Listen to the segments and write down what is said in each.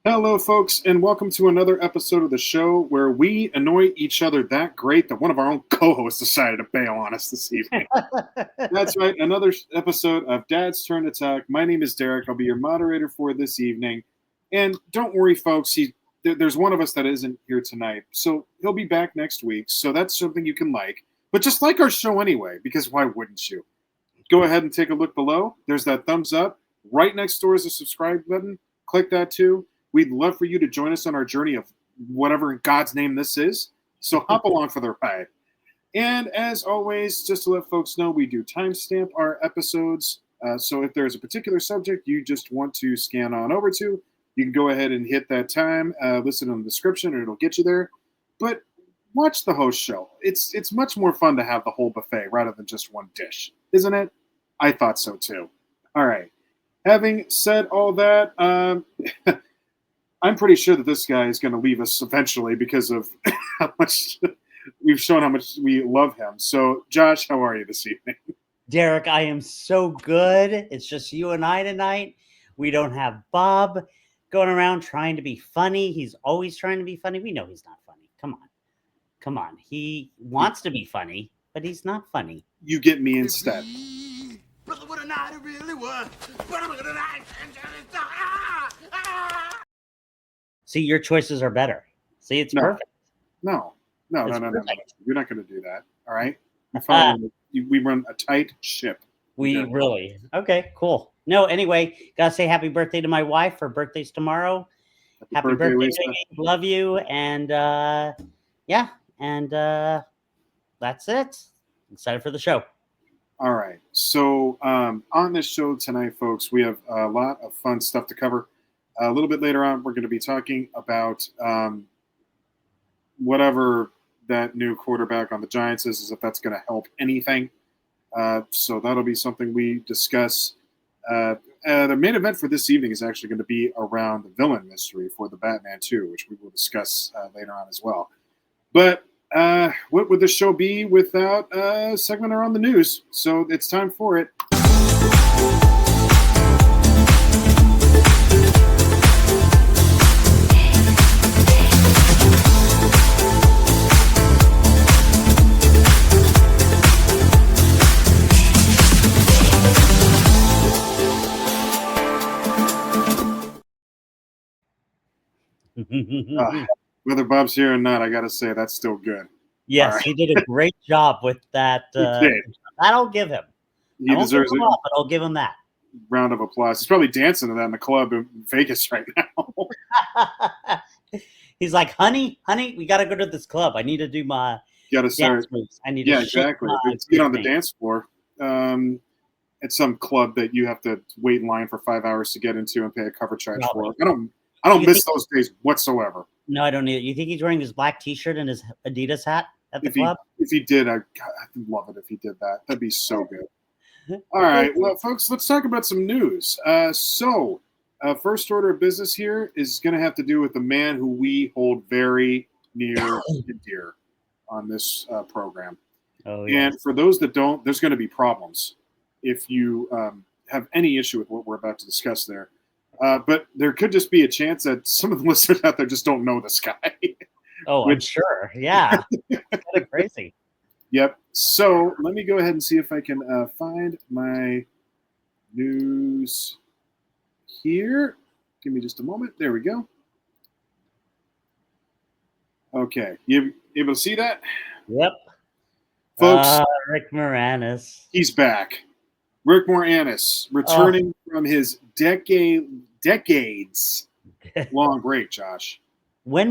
Hello, folks, and welcome to another episode of the show where we annoy each other that great that one of our own co-hosts decided to bail on us this evening. That's right, another episode of Dad's Turn to Talk. My name is Derek. I'll be your moderator for this evening. And don't worry, folks, there's one of us that isn't here tonight, so he'll be back next week. So that's something you can like. But just like our show anyway, because why wouldn't you? Go ahead and take a look below. There's that thumbs up. Right next door is a subscribe button. Click that too. We'd love for you to join us on our journey of whatever in God's name this is. So hop along for the ride. And as always, just to let folks know, we do timestamp our episodes. So if there's a particular subject you just want to scan on over to, you can go ahead and hit that time, listen in the description, and it'll get you there. But watch the host show. It's much more fun to have the whole buffet rather than just one dish, isn't it? I thought so too. All right. Having said all that, I'm pretty sure that this guy is going to leave us eventually because of how much we've shown how much we love him. So, Josh, how are you this evening? Derek, I am so good. It's just you and I tonight. We don't have Bob going around trying to be funny. He's always trying to be funny. We know he's not funny. Come on. He wants to be funny, but he's not funny. You get me instead. Brother, what a night it really was. See, your choices are better. See, it's perfect. No. It's You're not going to do that. All right. We run a tight ship. Really? Okay, cool. No, anyway, gotta say happy birthday to my wife. Her birthday's tomorrow. Happy birthday, Lisa. love you. And that's it. Excited for the show. All right. So on this show tonight, folks, we have a lot of fun stuff to cover. A little bit later on, we're going to be talking about whatever that new quarterback on the Giants is, if that's going to help anything. So that'll be something we discuss. The main event for this evening is actually going to be around the villain mystery for the Batman 2, which we will discuss later on as well. But what would the show be without a segment around the news? So it's time for it. Whether Bob's here or not, I got to say that's still good. Yes, he did a great job with that. That'll give him. He deserves it. But I'll give him that. Round of applause. He's probably dancing to that in the club in Vegas right now. He's like, honey, we got to go to this club. I need to do my dance moves. I need to exactly. Let's get on the dance floor. At some club that you have to wait in line for 5 hours to get into and pay a cover charge for. I don't miss those days whatsoever. No, I don't either. You think he's wearing his black T-shirt and his Adidas hat at the club? If he did, I'd love it if he did that. That'd be so good. All right. Well, folks, let's talk about some news. First order of business here is going to have to do with the man who we hold very near and dear on this program. Oh, yeah. And for those that don't, there's going to be problems if you have any issue with what we're about to discuss there. But there could just be a chance that some of the listeners out there just don't know this guy. Oh, I'm sure. Yeah. Kind of crazy. Yep. So let me go ahead and see if I can find my news here. Give me just a moment. There we go. Okay. You able to see that? Yep. Folks, Rick Moranis. He's back. Rick Moranis returning from his decades long break, Josh. What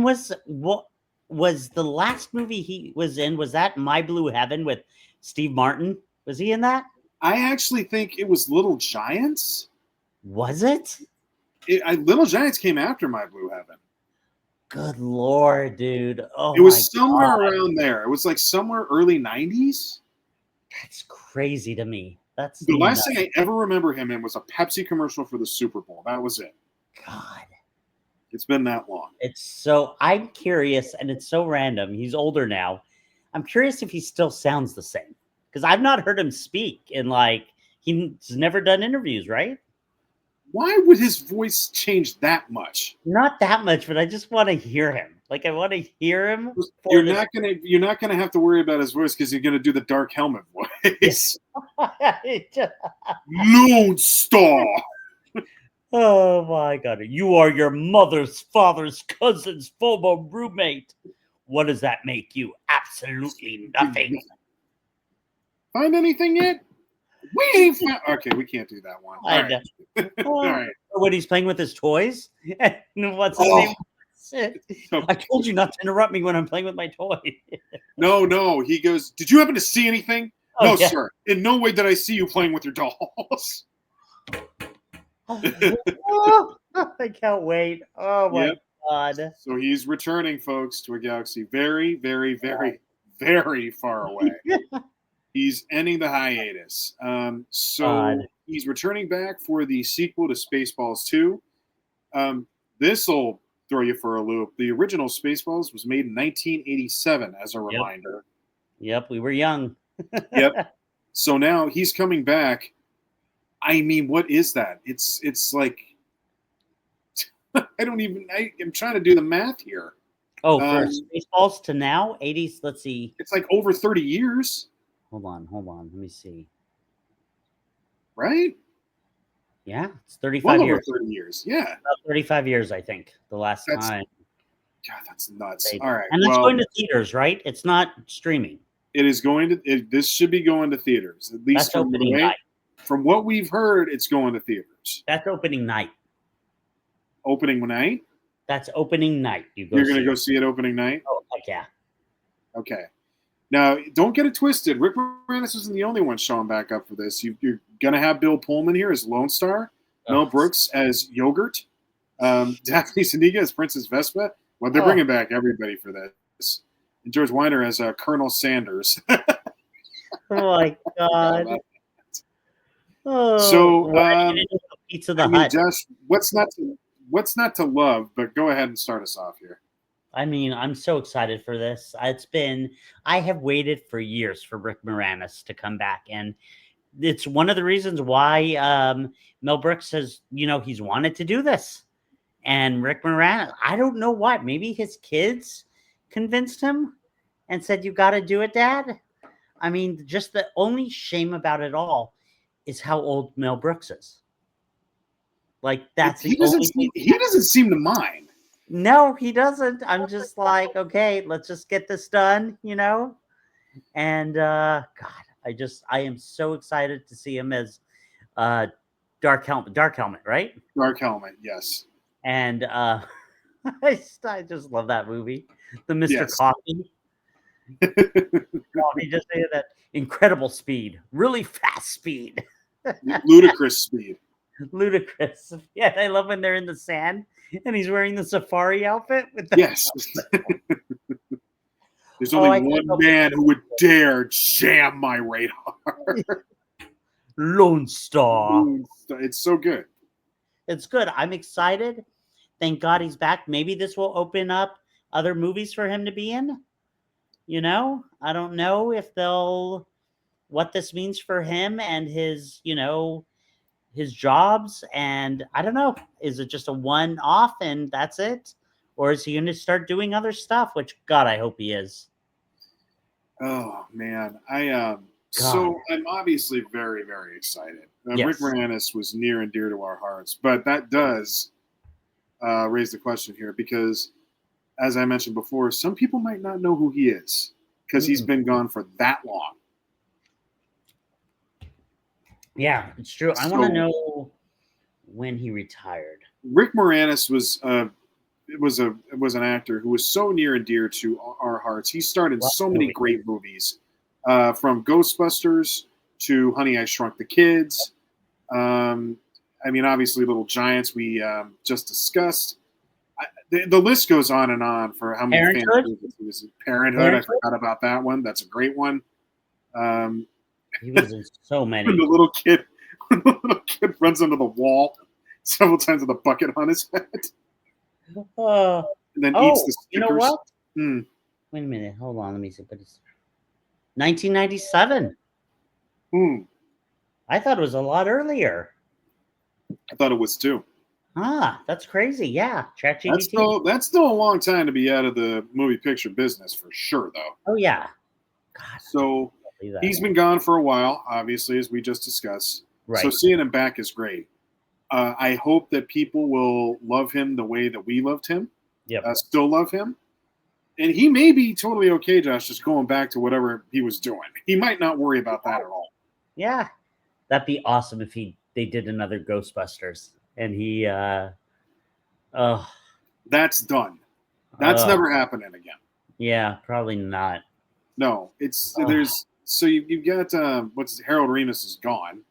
was the last movie he was in? Was that My Blue Heaven with Steve Martin? Was he in that? I actually think it was Little Giants. Was it? Little Giants came after My Blue Heaven. Good Lord, dude. Oh, it was somewhere around there. It was like somewhere early 90s. That's crazy to me. That's the last thing I ever remember him in was a Pepsi commercial for the Super Bowl. That was it. God. It's been that long. I'm curious, and it's so random. He's older now. I'm curious if he still sounds the same. Because I've not heard him speak in he's never done interviews, right? Why would his voice change that much? Not that much, but I just want to hear him. Like I want to hear him. You're not gonna have to worry about his voice because you're gonna do the Dark Helmet voice. Lone Star. Oh my God! You are your mother's father's cousin's former roommate. What does that make you? Absolutely nothing. Find anything yet? We ain't found. Okay, we can't do that one. All right. All right. When he's playing with his toys, what's his name? I told you not to interrupt me when I'm playing with my toy. No. He goes, "Did you happen to see anything?" Oh, no, yeah. sir. In no way did I see you playing with your dolls. I can't wait. Oh my God. So he's returning, folks, to a galaxy very, very, very, very far away. He's ending the hiatus. He's returning back for the sequel to Spaceballs 2. This will throw you for a loop. The original Spaceballs was made in 1987, as a reminder. Yep, we were young. Yep. So now he's coming back. I mean, what is that? It's like I'm trying to do the math here. Oh, for Spaceballs to now, 80s. Let's see. It's like over 30 years. Hold on. Let me see. Right? Yeah, it's 35 well years. Over 30 years. Yeah. About 35 years, I think, the last time. God, that's nuts. All right. And it's going to theaters, right? It's not streaming. It is going to. This should be going to theaters. At least That's opening night. From what we've heard, it's going to theaters. That's opening night. Opening night? That's opening night. You're going to go see it opening night? Oh, heck yeah. Okay. Now, don't get it twisted. Rick Moranis isn't the only one showing back up for this. You're going to have Bill Pullman here as Lone Star, Mel Brooks as Yogurt, Daphne Zuniga as Princess Vespa. Well, they're bringing back everybody for this. And George Weiner as Colonel Sanders. Oh, my God. Pizza the Hut. Josh, what's not to love? But go ahead and start us off here. I mean, I'm so excited for this. I have waited for years for Rick Moranis to come back, and it's one of the reasons why Mel Brooks says, he's wanted to do this, and Rick Moranis. I don't know what. Maybe his kids convinced him and said, "You got to do it, Dad." I mean, just the only shame about it all is how old Mel Brooks is. Like he doesn't seem to mind. No, he doesn't. I'm just like, okay, let's just get this done, And God, I am so excited to see him as Dark Helmet, right? Dark Helmet, yes. And I just love that movie, the Mr. Coffee. Coffee just saying that incredible speed, really fast speed, ludicrous speed. Ludicrous. Yeah, I love when they're in the sand and he's wearing the safari outfit. Yes. There's only one man who would dare jam my radar. Lone Star. It's so good. It's good. I'm excited. Thank God he's back. Maybe this will open up other movies for him to be in. I don't know if what this means for him and his, his jobs, and I don't know, is it just a one-off and that's it, or is he going to start doing other stuff? Which God, I hope he is. Oh man, so I'm obviously very, very excited. Rick Moranis was near and dear to our hearts, but that does raise the question here because, as I mentioned before, some people might not know who he is because he's been gone for that long. Yeah, it's true. I want to know when he retired. Rick Moranis was an actor who was so near and dear to our hearts. He starred in so many great movies, from Ghostbusters to Honey, I Shrunk the Kids. I mean, obviously, Little Giants we just discussed. The list goes on and on for how many Parenthood. Parenthood. I forgot about that one. That's a great one. He was in so many. When the little kid runs into the wall several times with a bucket on his head. And then eats the stickers. You know what? Wait a minute. Hold on. Let me see. But it's 1997. I thought it was a lot earlier. I thought it was 2. That's crazy. Yeah, ChatGPT. That's still a long time to be out of the movie picture business for sure, though. Oh yeah. God, So I can't believe that. he's been gone for a while, obviously, as we just discussed. Right. So seeing him back is great. I hope that people will love him the way that we loved him. Yep. Still love him. And he may be totally okay, Josh, just going back to whatever he was doing. He might not worry about that at all. Yeah, that'd be awesome if they did another Ghostbusters and he. That's done. That's never happening again. Yeah, probably not. No, there's so you've got Harold Ramis is gone.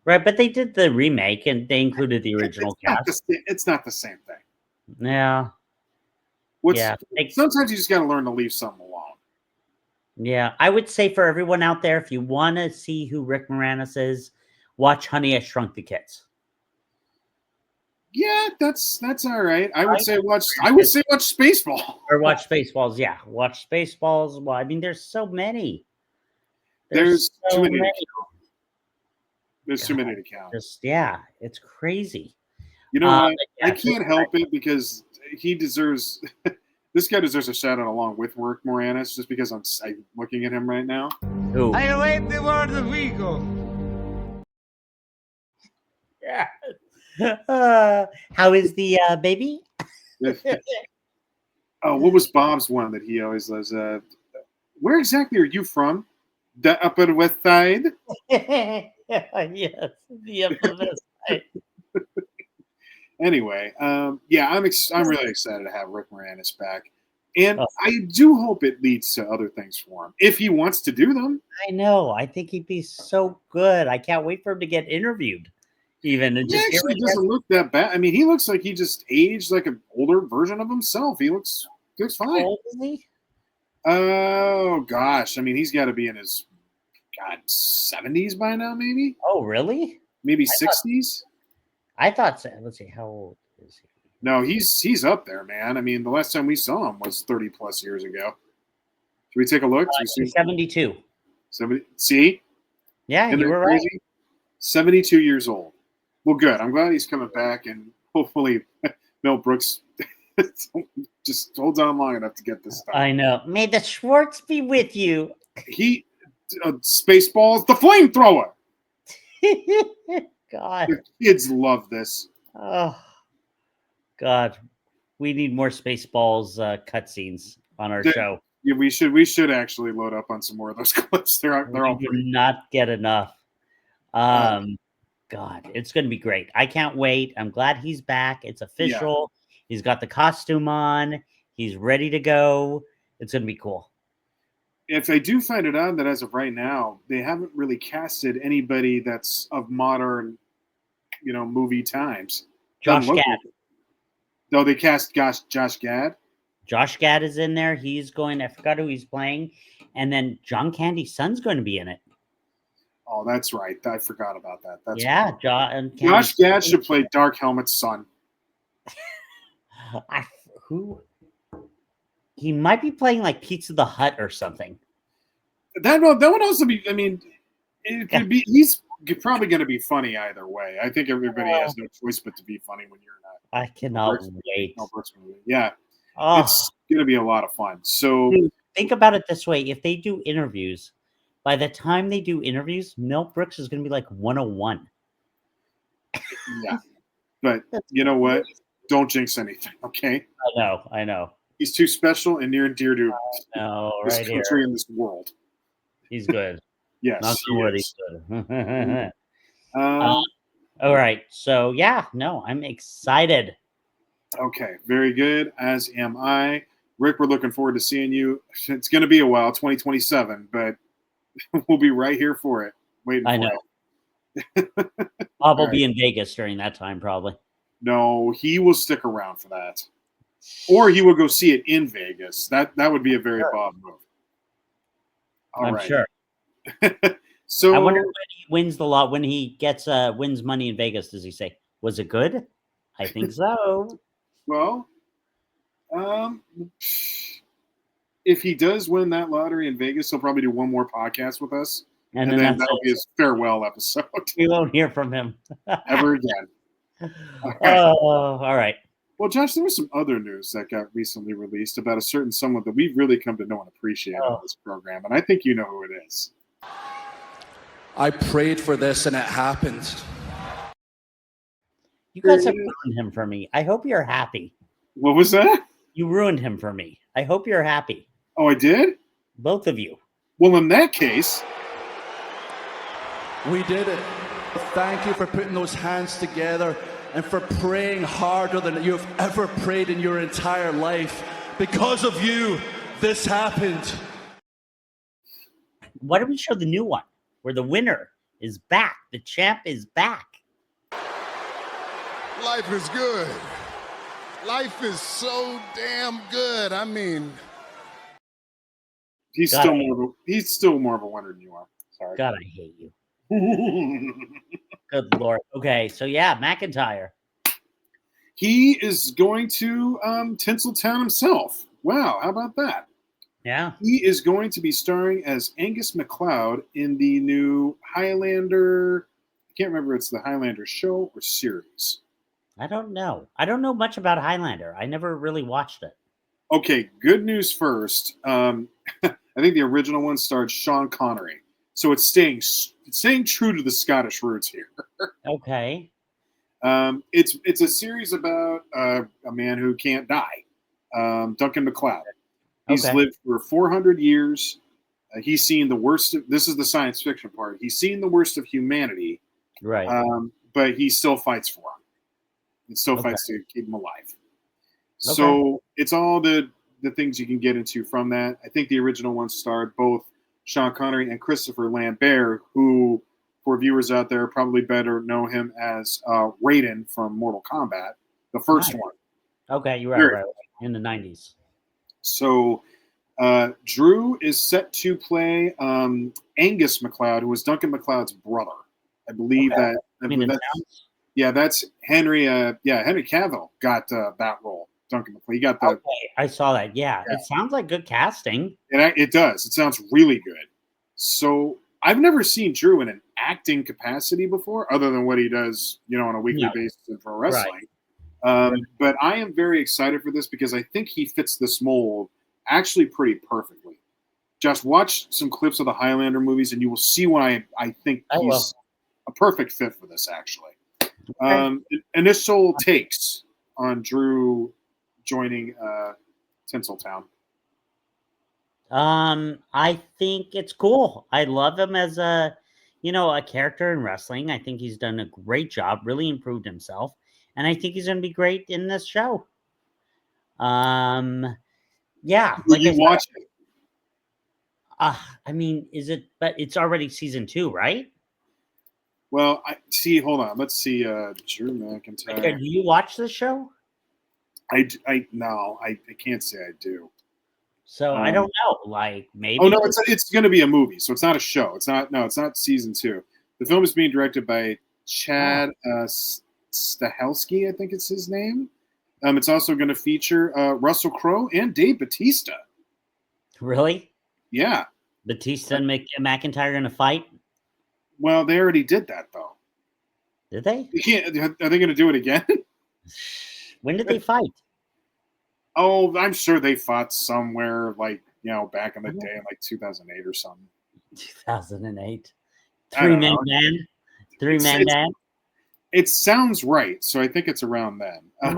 Right, but they did the remake and they included the original cast. It's not the same thing. Yeah. Sometimes you just got to learn to leave something alone. Yeah, I would say for everyone out there, if you want to see who Rick Moranis is, watch Honey, I Shrunk the Kids. Yeah, that's all right. I would say watch Spaceball. Or watch Spaceballs. Yeah, watch Spaceballs. Well, I mean, there's so many. There's so too many. many. There's too many to count. It's crazy. You know, I can't help it because he deserves. This guy deserves a shout out along with Rick Moranis, just because I'm looking at him right now. Ooh. I await the word of Vigo. Yeah. How is the baby? Oh, what was Bob's one that he always does? Where exactly are you from? The Upper West Side? Yes, the Upper West Side. Anyway, I'm really excited to have Rick Moranis back. And I do hope it leads to other things for him, if he wants to do them. I know. I think he'd be so good. I can't wait for him to get interviewed. Even he actually doesn't look that bad. I mean, he looks like he just aged like an older version of himself. He looks fine. How old is he? Oh gosh, I mean, he's got to be in his 70s by now, maybe. Oh, really? Maybe 60s. I thought so. Let's see, how old is he? No, he's up there, man. I mean, the last time we saw him was 30 plus years ago. Should we take a look? He's 72. 70. See? Yeah, you were right. 72 years old. Well, good. I'm glad he's coming back, and hopefully Mel Brooks just holds on long enough to get this stuff. I know. May the Schwartz be with you. Spaceballs, the flamethrower. God. The kids love this. Oh, God. We need more Spaceballs cutscenes on our show. Yeah, we should actually load up on some more of those clips. They're all pretty. Not get enough. God, it's going to be great. I can't wait. I'm glad he's back. It's official. Yeah. He's got the costume on. He's ready to go. It's going to be cool. If I do find it odd that as of right now, they haven't really casted anybody that's of modern, movie times. Josh Gad. No, they cast Josh Gad. Josh Gad is in there. He's going. I forgot who he's playing. And then John Candy's son's going to be in it. Oh, that's right. I forgot about that. That's cool. Josh Gad should play Dark Helmet's son. He might be playing like Pizza the Hut or something. That would also be. I mean, it could be. He's probably going to be funny either way. I think everybody has no choice but to be funny when you're not. I cannot wait. Yeah, it's going to be a lot of fun. So think about it this way: if they do interviews. By the time they do interviews, Mel Brooks is going to be like 101. Yeah. But you know what? Don't jinx anything, okay? I know. He's too special and near and dear to this country and this world. He's good. Yes. Not he's good. All right. So, I'm excited. Okay. Very good. As am I. Rick, we're looking forward to seeing you. It's going to be a while, 2027, but we'll be right here for it. Waiting I know. Bob will be in Vegas during that time, probably. No, he will stick around for that. Or he will go see it in Vegas. That would be a very Bob move. I'm sure. So I wonder when he wins the lot, when he gets wins money in Vegas, does he say, was it good? I think so. Well, if he does win that lottery in Vegas, he'll probably do one more podcast with us And then that's that'll it. be his farewell episode. We won't hear from him Ever again. Oh, all right. Well, Josh, there was some other news that got recently released about a certain someone that we've really come to know and appreciate on this program, and I think you know who it is. I prayed for this and it happened. You guys have ruined him for me. I hope you're happy. What was that? You ruined him for me. I hope you're happy. Oh, I did? Both of you. Well, in that case, We did it. Thank you for putting those hands together and for praying harder than you've ever prayed in your entire life. Because of you, this happened. Why don't we show the new one where the winner is back? The champ is back. Life is good. Life is so damn good. I mean, he's still more of a winner than you are. Sorry. God, I hate you. Good Lord. Okay, so yeah, McIntyre. He is going to Tinseltown himself. Wow, how about that? Yeah. He is going to be starring as Angus MacLeod in the new Highlander. I can't remember if it's the Highlander show or series. I don't know. I don't know much about Highlander. I never really watched it. Okay, good news first. I think the original one starred Sean Connery, so it's staying true to the Scottish roots here. Okay. It's a series about a man who can't die, Duncan MacLeod. He's lived for 400 years. He's seen the worst. This is the science fiction part. He's seen the worst of humanity, Right. but he still fights for him. He still fights to keep him alive. So it's all the things you can get into from that. I think the original one starred both Sean Connery and Christopher Lambert, who, for viewers out there, probably better know him as Raiden from Mortal Kombat, the first one. Okay, you're right. In the 90s. So Drew is set to play Angus MacLeod, who was Duncan MacLeod's brother. I believe that. That's Henry. Henry Cavill got that role. Duncan MacLeod. He got the. Okay, I saw that. Yeah, it sounds like good casting. It does. It sounds really good. So I've never seen Drew in an acting capacity before, other than what he does, on a weekly basis in pro wrestling. But I am very excited for this because I think he fits this mold actually pretty perfectly. Just watch some clips of the Highlander muvies, and you will see why I think he's a perfect fit for this. Actually, initial takes on Drew joining Tinseltown. I think it's cool. I love him as a character in wrestling. I think he's done a great job, really improved himself, and I think he's going to be great in this show. Yeah, like you watch it. I mean, is it? But it's already season 2, right? Well, hold on. Let's see. Drew McIntyre. Okay, do you watch this show? I can't say I do. So I don't know. Like maybe. Oh no, it's going to be a movie, so it's not a show. It's not season 2. The film is being directed by Chad Stahelski, I think it's his name. It's also going to feature Russell Crowe and Dave Bautista. Really? Yeah. Bautista and McIntyre going to fight? Well, they already did that, though. Did they? Are they going to do it again? When did they fight? Oh, I'm sure they fought somewhere back in the day, in 2008 or something. 2008. Three-man band? Three-man band? It sounds right, so I think it's around then. It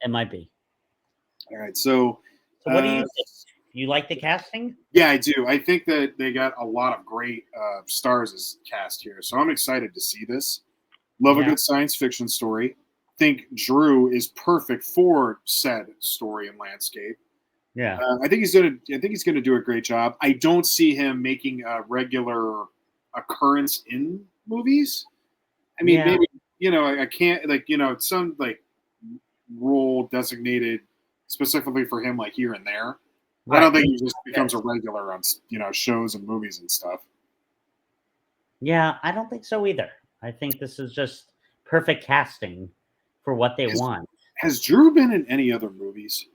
might be. All right, so what do you think? You like the casting? Yeah, I do. I think that they got a lot of great stars as cast here, so I'm excited to see this. Love a good science fiction story. Think Drew is perfect for said story and landscape. Yeah, I think he's gonna do a great job. I don't see him making a regular occurrence in movies. I mean, maybe I can't some role designated specifically for him, here and there. Right. I don't think he just becomes a regular on shows and movies and stuff. Yeah, I don't think so either. I think this is just perfect casting for what they want. Has Drew been in any other movies?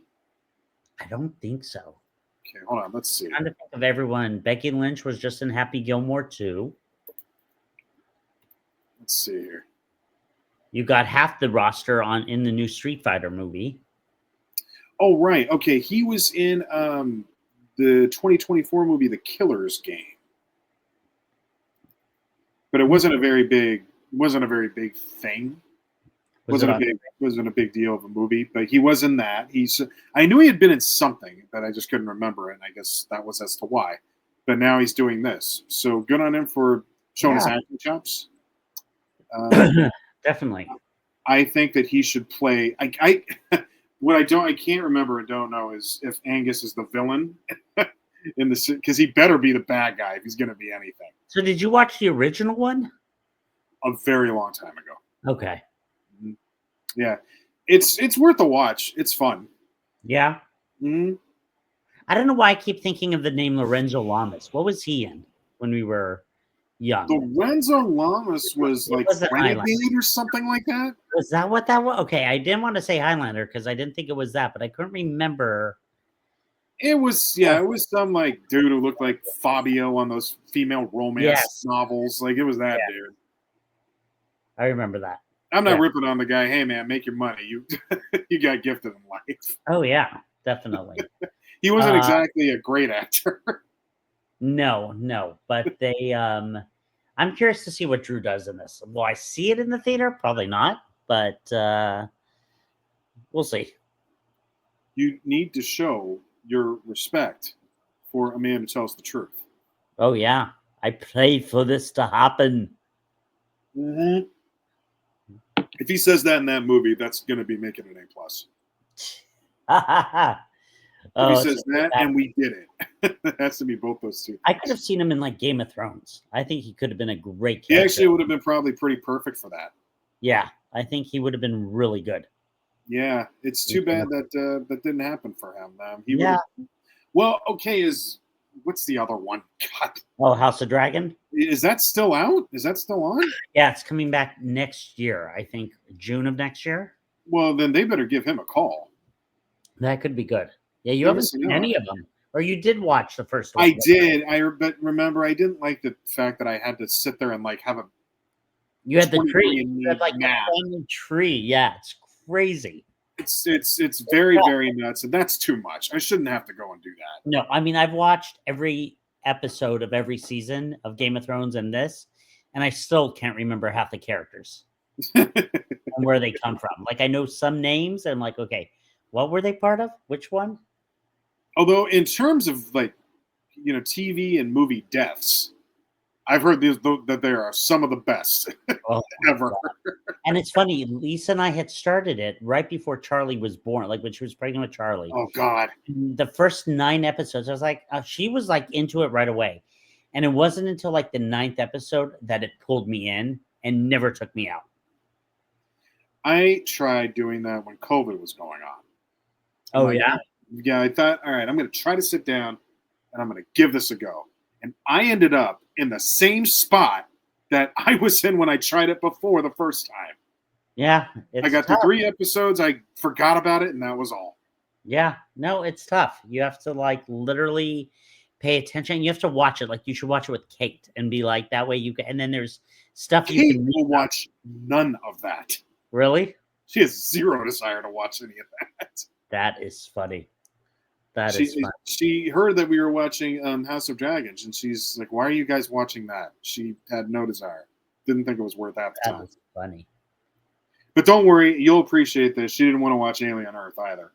I don't think so. Okay, hold on. Let's see. I'm trying to think of everyone. Becky Lynch was just in Happy Gilmore 2. Let's see here. You got half the roster in the new Street Fighter movie. Oh, right. Okay, he was in the 2024 movie The Killer's Game. But it wasn't a very big thing. Wasn't a big deal of a movie, but he was in that. I knew he had been in something, but I just couldn't remember it. And I guess that was as to why. But now he's doing this, so good on him for showing his acting chops. Definitely. I think that he should play. I can't remember and don't know is if Angus is the villain in the because he better be the bad guy if he's going to be anything. So did you watch the original one? A very long time ago. Okay. Yeah, it's worth a watch. It's fun. Yeah. Mm-hmm. I don't know why I keep thinking of the name Lorenzo Lamas. What was he in when we were young? Lorenzo Lamas was like Renegade or something like that. Was that what that was? Okay, I didn't want to say Highlander because I didn't think it was that, but I couldn't remember. It was it was some like dude who looked like Fabio on those female romance novels. Like it was that dude. I remember that. I'm not ripping on the guy. Hey man, make your money. You got gifted in life. Oh yeah, definitely. He wasn't exactly a great actor. No, but they. I'm curious to see what Drew does in this. Will I see it in the theater? Probably not, but we'll see. You need to show your respect for a man who tells the truth. Oh yeah, I prayed for this to happen. Mm-hmm. If he says that in that movie, that's going to be making an A+. If he says that, and we did it. It has to be both those two things. I could have seen him in like Game of Thrones. I think he could have been a great character. He actually would have been probably pretty perfect for that. Yeah, I think he would have been really good. Yeah, it's too bad that that didn't happen for him. Well, okay, what's the other one? God. Oh, House of Dragon? Is that still out? Is that still on? Yeah, it's coming back next year. I think June of next year. Well, then they better give him a call. That could be good. Yeah, you haven't seen any of them. Or you did watch the first one. I did. But remember, I didn't like the fact that I had to sit there and like have a. You had the tree. You had like a family tree. Yeah, it's crazy. It's very, very nuts, and that's too much. I shouldn't have to go and do that. No, I mean I've watched every episode of every season of Game of Thrones and this, and I still can't remember half the characters and where they come from. Like I know some names, and I'm like, okay, what were they part of? Which one? Although in terms of like, TV and movie deaths, I've heard that there are some of the best ever. And it's funny, Lisa and I had started it right before Charlie was born, like when she was pregnant with Charlie. Oh, God. The first 9 episodes, I was like, she was like into it right away. And it wasn't until like the 9th episode that it pulled me in and never took me out. I tried doing that when COVID was going on. Oh, yeah? Yeah, I thought, all right, I'm going to try to sit down and I'm going to give this a go. And I ended up in the same spot that I was in when I tried it before the first time. Yeah. I got to 3 episodes. I forgot about it, and that was all. Yeah. No, it's tough. You have to, like, literally pay attention. You have to watch it. Like, you should watch it with Kate and be like, that way you can. And then there's stuff Kate you can will watch none of that. Really? She has zero desire to watch any of that. That is funny. She heard that we were watching House of Dragons, and she's like, "Why are you guys watching that?" She had no desire. Didn't think it was worth half the time. That's funny. But don't worry, you'll appreciate this. She didn't want to watch Alien Earth either.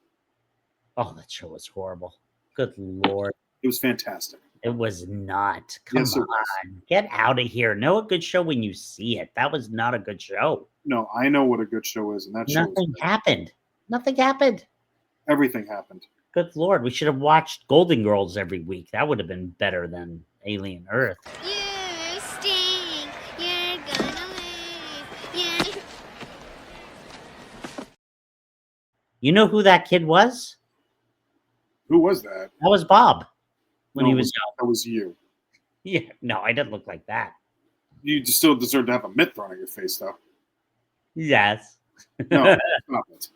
Oh, that show was horrible. Good Lord. It was fantastic. It was not. Come on. Get out of here. Know a good show when you see it. That was not a good show. No, I know what a good show is, and that show Nothing happened. Nothing happened. Everything happened. Good Lord. We should have watched Golden Girls every week. That would have been better than Alien Earth. You stink. You're gonna lose. You know who that kid was? Who was that? That was Bob when he was young. That was you. Yeah, no, I didn't look like that. You still deserve to have a mitt thrown at your face, though. Yes. No, stop it.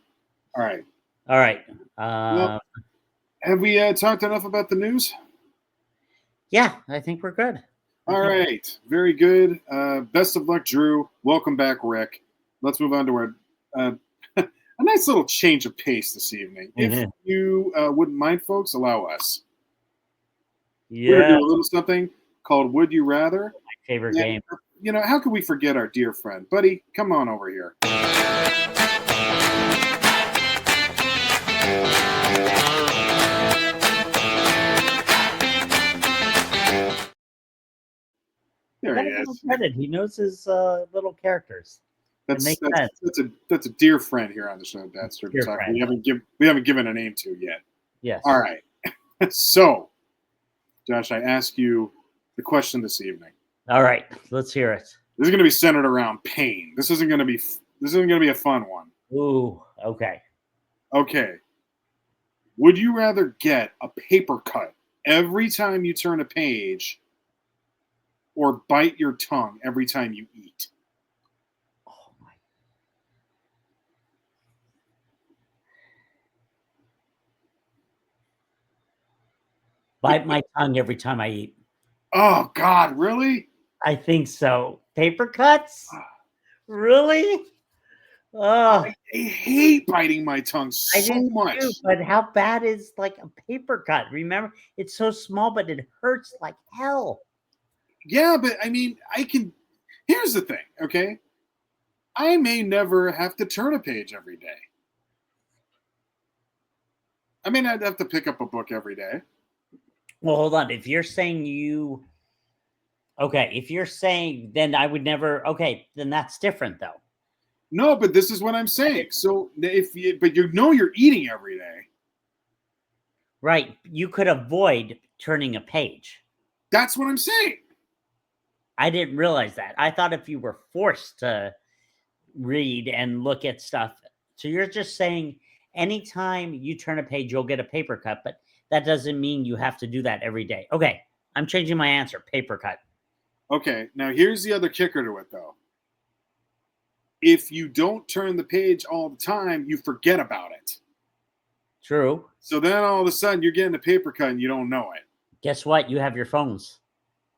All right. All right. Have we talked enough about the news? Yeah, I think we're good. All right. Very good. Best of luck, Drew. Welcome back, Rick. Let's move on to our a nice little change of pace this evening. If you wouldn't mind, folks, allow us. We're going to do a little something called Would You Rather. My favorite game. You know, how can we forget our dear friend? Buddy, come on over here. There he is. He knows his little characters. That's a dear friend here on the show, Dad's Turkey Talk. We haven't given a name to yet. Yes. All right. So, Josh, I ask you the question this evening. All right, let's hear it. This is going to be centered around pain. This isn't going to be a fun one. Ooh, okay. Okay. Would you rather get a paper cut every time you turn a page, or bite your tongue every time you eat? Oh my. Bite my tongue every time I eat. Oh God, really? I think so. Paper cuts? Really? Oh, I hate biting my tongue so much. Too, but how bad is like a paper cut? Remember, it's so small, but it hurts like hell. Yeah, but I mean, here's the thing, okay? I may never have to turn a page every day. I mean, I'd have to pick up a book every day. Well, hold on. If you're saying then I would never, then that's different though. No, but this is what I'm saying. So but you're eating every day. Right. You could avoid turning a page. That's what I'm saying. I didn't realize that. I thought if you were forced to read and look at stuff. So you're just saying anytime you turn a page, you'll get a paper cut, but that doesn't mean you have to do that every day. Okay. I'm changing my answer. Paper cut. Okay. Now here's the other kicker to it though. If you don't turn the page all the time, you forget about it. True. So then all of a sudden you're getting a paper cut and you don't know it. Guess what? You have your phones.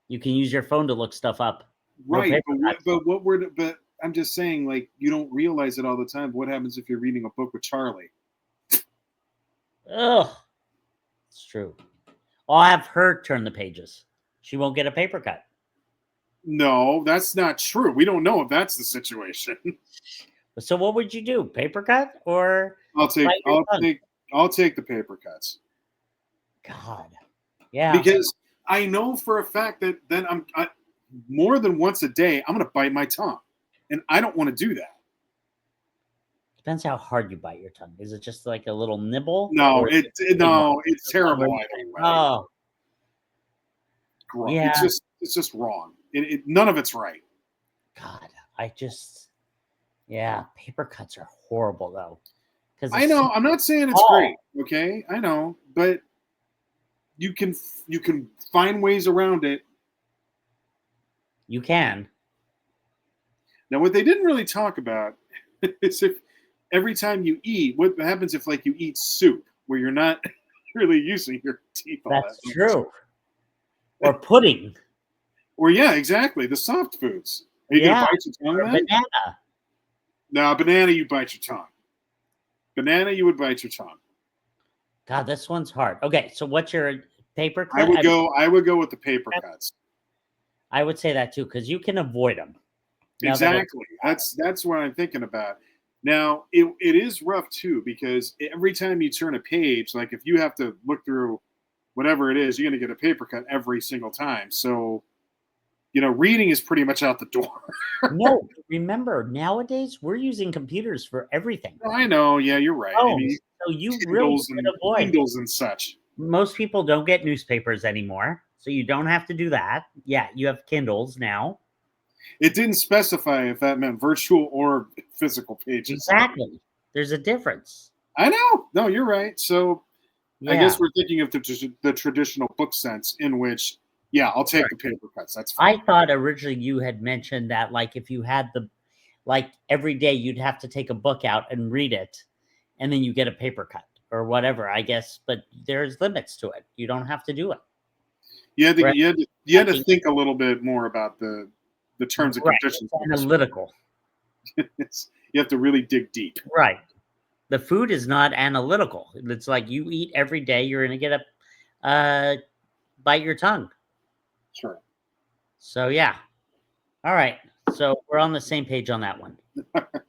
You can use your phone to look stuff up. Right. But I'm just saying, like, you don't realize it all the time. What happens if you're reading a book with Charlie? Ugh. It's true. I'll have her turn the pages. She won't get a paper cut. No, that's not true. We don't know if that's the situation. So what would you do? Paper cut or I'll take the paper cuts. God. Yeah. Because I know for a fact that then I more than once a day I'm going to bite my tongue, and I don't want to do that. Depends how hard you bite your tongue. Is it just like a little nibble? No, it's terrible. Oh. Yeah. It's just wrong. None of it's right. God, paper cuts are horrible though. I know. I'm not saying it's great. Okay, I know, but you can find ways around it. You can. Now, what they didn't really talk about is if every time you eat, what happens if like you eat soup where you're not really using your teeth. That's true. Or pudding. Or yeah, exactly. The soft foods. Are you gonna bite your tongue then? Banana. No, banana you bite your tongue. Banana you would bite your tongue. God, this one's hard. Okay, so what's your paper cut? I would go with the paper cuts. I would say that too, because you can avoid them. Exactly. That's what I'm thinking about. Now it is rough too, because every time you turn a page, like if you have to look through whatever it is, you're gonna get a paper cut every single time. So reading is pretty much out the door. No, remember, nowadays we're using computers for everything. I know. Yeah, you're right. Oh, so you really should avoid Kindles and such. Most people don't get newspapers anymore, so you don't have to do that. Yeah, you have Kindles now. It didn't specify if that meant virtual or physical pages. Exactly. There's a difference. I know. No, you're right. So I guess we're thinking of the traditional book sense in which, yeah, I'll take the paper cuts. That's fine. I thought originally you had mentioned that, like, if you had every day you'd have to take a book out and read it, and then you get a paper cut. or whatever, I guess. But there's limits to it. You don't have to do it. You had to, Right. you had to think a little bit more about the terms and Right. conditions. It's analytical. You have to really dig deep. Right. The food is not analytical. It's like you eat every day, you're going to get a bite your tongue. Sure. So, yeah. All right. So we're on the same page on that one. All right.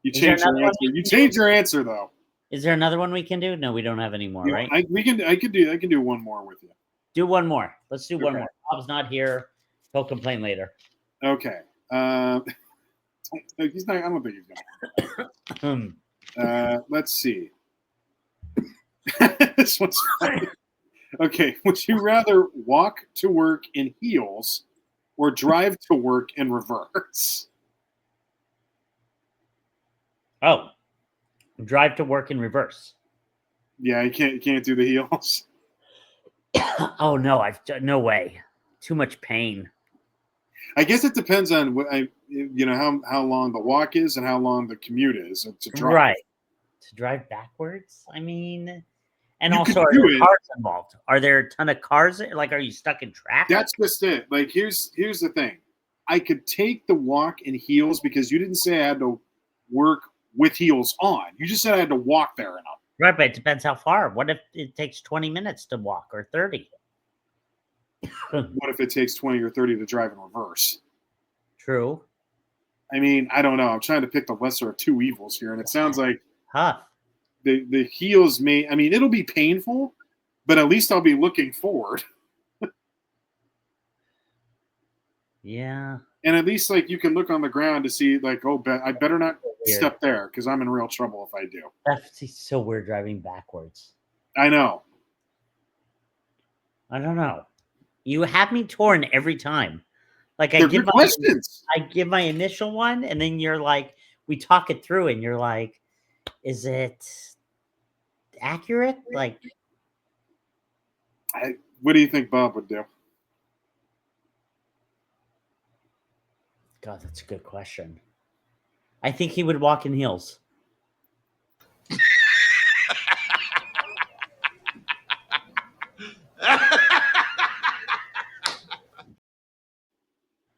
You Is there changed your another one answer. we You can changed your answer though. Is there another one we can do? No, we don't have any more, You know, right? I can do one more with you. Do one more. Let's do one Okay. more. Bob's not here. He'll complain later. Okay. He's not. I don't think he's gonna. Let's see. This one's funny. Okay. Would you rather walk to work in heels or drive to work in reverse? Oh, drive to work in reverse. Yeah, you can't do the heels. Oh no, no way. Too much pain. I guess it depends on how long the walk is and how long the commute is to drive. Right. To drive backwards? I mean, and You also could are do there it. cars involved? Are there a ton of cars? Like, are you stuck in traffic? That's just it. Like, here's the thing. I could take the walk in heels because you didn't say I had to work with heels on. You just said I had to walk there enough. Right, but it depends how far. What if it takes 20 minutes to walk or 30? What if it takes 20 or 30 to drive in reverse? True. I mean, I don't know. I'm trying to pick the lesser of two evils here, and it sounds like Huh. the heels may. I mean, it'll be painful, but at least I'll be looking forward. Yeah. And at least, like, you can look on the ground to see, like, oh, I better not step there because I'm in real trouble if I do. That's so weird driving backwards. I know. I don't know. You have me torn every time. Like They're good questions. I give my initial one, and then you're like, we talk it through, and you're like, is it accurate? Like, What do you think Bob would do? God, that's a good question. I think he would walk in heels.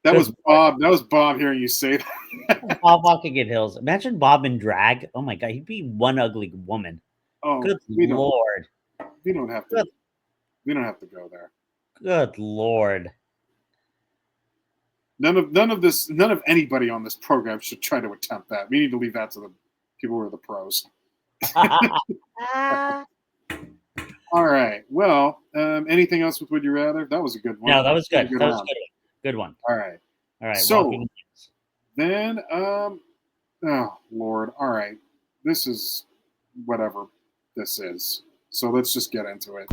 That was Bob. That was Bob hearing you say that. Bob walking in heels. Imagine Bob in drag. Oh my God, he'd be one ugly woman. Oh, Good Lord. We don't have to. We don't have to go there. Good Lord. None of anybody on this program should try to attempt that. We need to leave that to the people who are the pros. All right. Well, anything else with Would You Rather? That was a good one. No, that was good. That was round. good. Good one. All right. All right. So then, oh Lord. All right. This is whatever this is. So let's just get into it.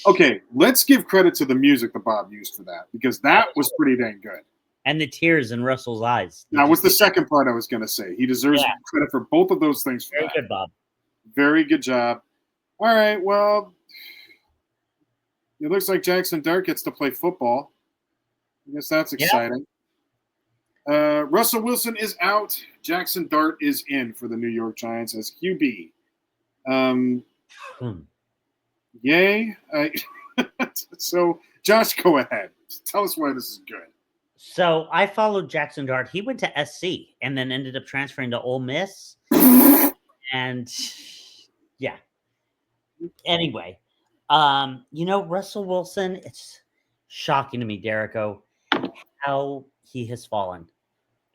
Okay, let's give credit to the music that Bob used for that because that was pretty dang good. And the tears in Russell's eyes. That was the second part I was going to say. He deserves credit for both of those things. Very good, Bob. Very good job. All right, well, it looks like Jackson Dart gets to play football. I guess that's exciting. Yeah. Russell Wilson is out. Jackson Dart is in for the New York Giants as QB. Yay. So, Josh, go ahead. Tell us why this is good. So I followed Jackson Dart. He went to SC and then ended up transferring to Ole Miss. And yeah. Anyway, Russell Wilson, it's shocking to me, Derico, how he has fallen.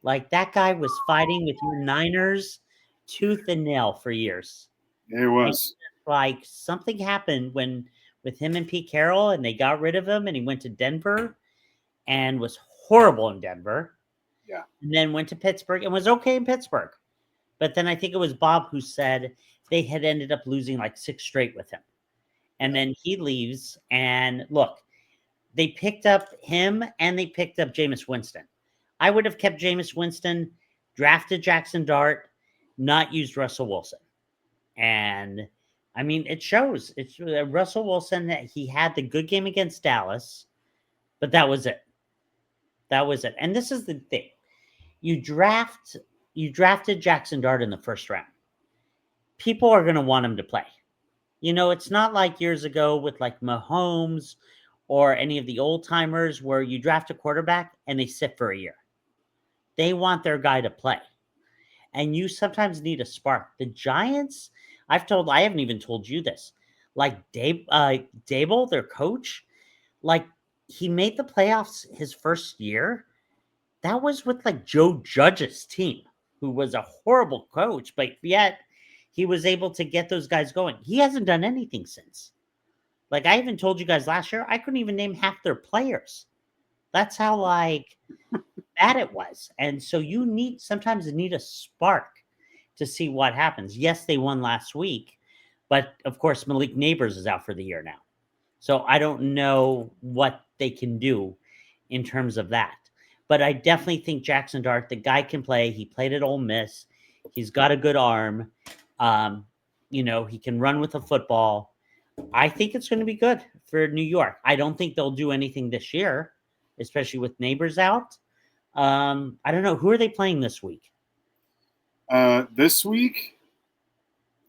Like, that guy was fighting with your Niners tooth and nail for years. It was. Like, something happened with him and Pete Carroll, and they got rid of him, and he went to Denver and was horrible in Denver. Yeah. And then went to Pittsburgh and was okay in Pittsburgh. But then I think it was Bob who said they had ended up losing like 6 straight with him. And then he leaves, and look, they picked up him and they picked up Jameis Winston. I would have kept Jameis Winston, drafted Jackson Dart, not used Russell Wilson. And I mean, it shows. It's Russell Wilson that he had the good game against Dallas, But that was it. That was it. And this is the thing. You drafted Jackson Dart in the first round. People are going to want him to play. It's not like years ago with like Mahomes or any of the old timers where you draft a quarterback and they sit for a year. They want their guy to play. And you sometimes need a spark. The Giants, I haven't even told you this. Like Dable, their coach, like he made the playoffs his first year. That was with like Joe Judge's team, who was a horrible coach, but yet he was able to get those guys going. He hasn't done anything since. Like I even told you guys last year, I couldn't even name half their players. That's how like bad it was. And so you sometimes need a spark to see what happens. Yes, they won last week, but of course Malik Neighbors is out for the year now. So I don't know what they can do in terms of that. But I definitely think Jackson Dart, the guy can play. He played at Ole Miss. He's got a good arm. He can run with a football. I think it's going to be good for New York. I don't think they'll do anything this year, especially with Neighbors out. I don't know. Who are they playing this week? This week?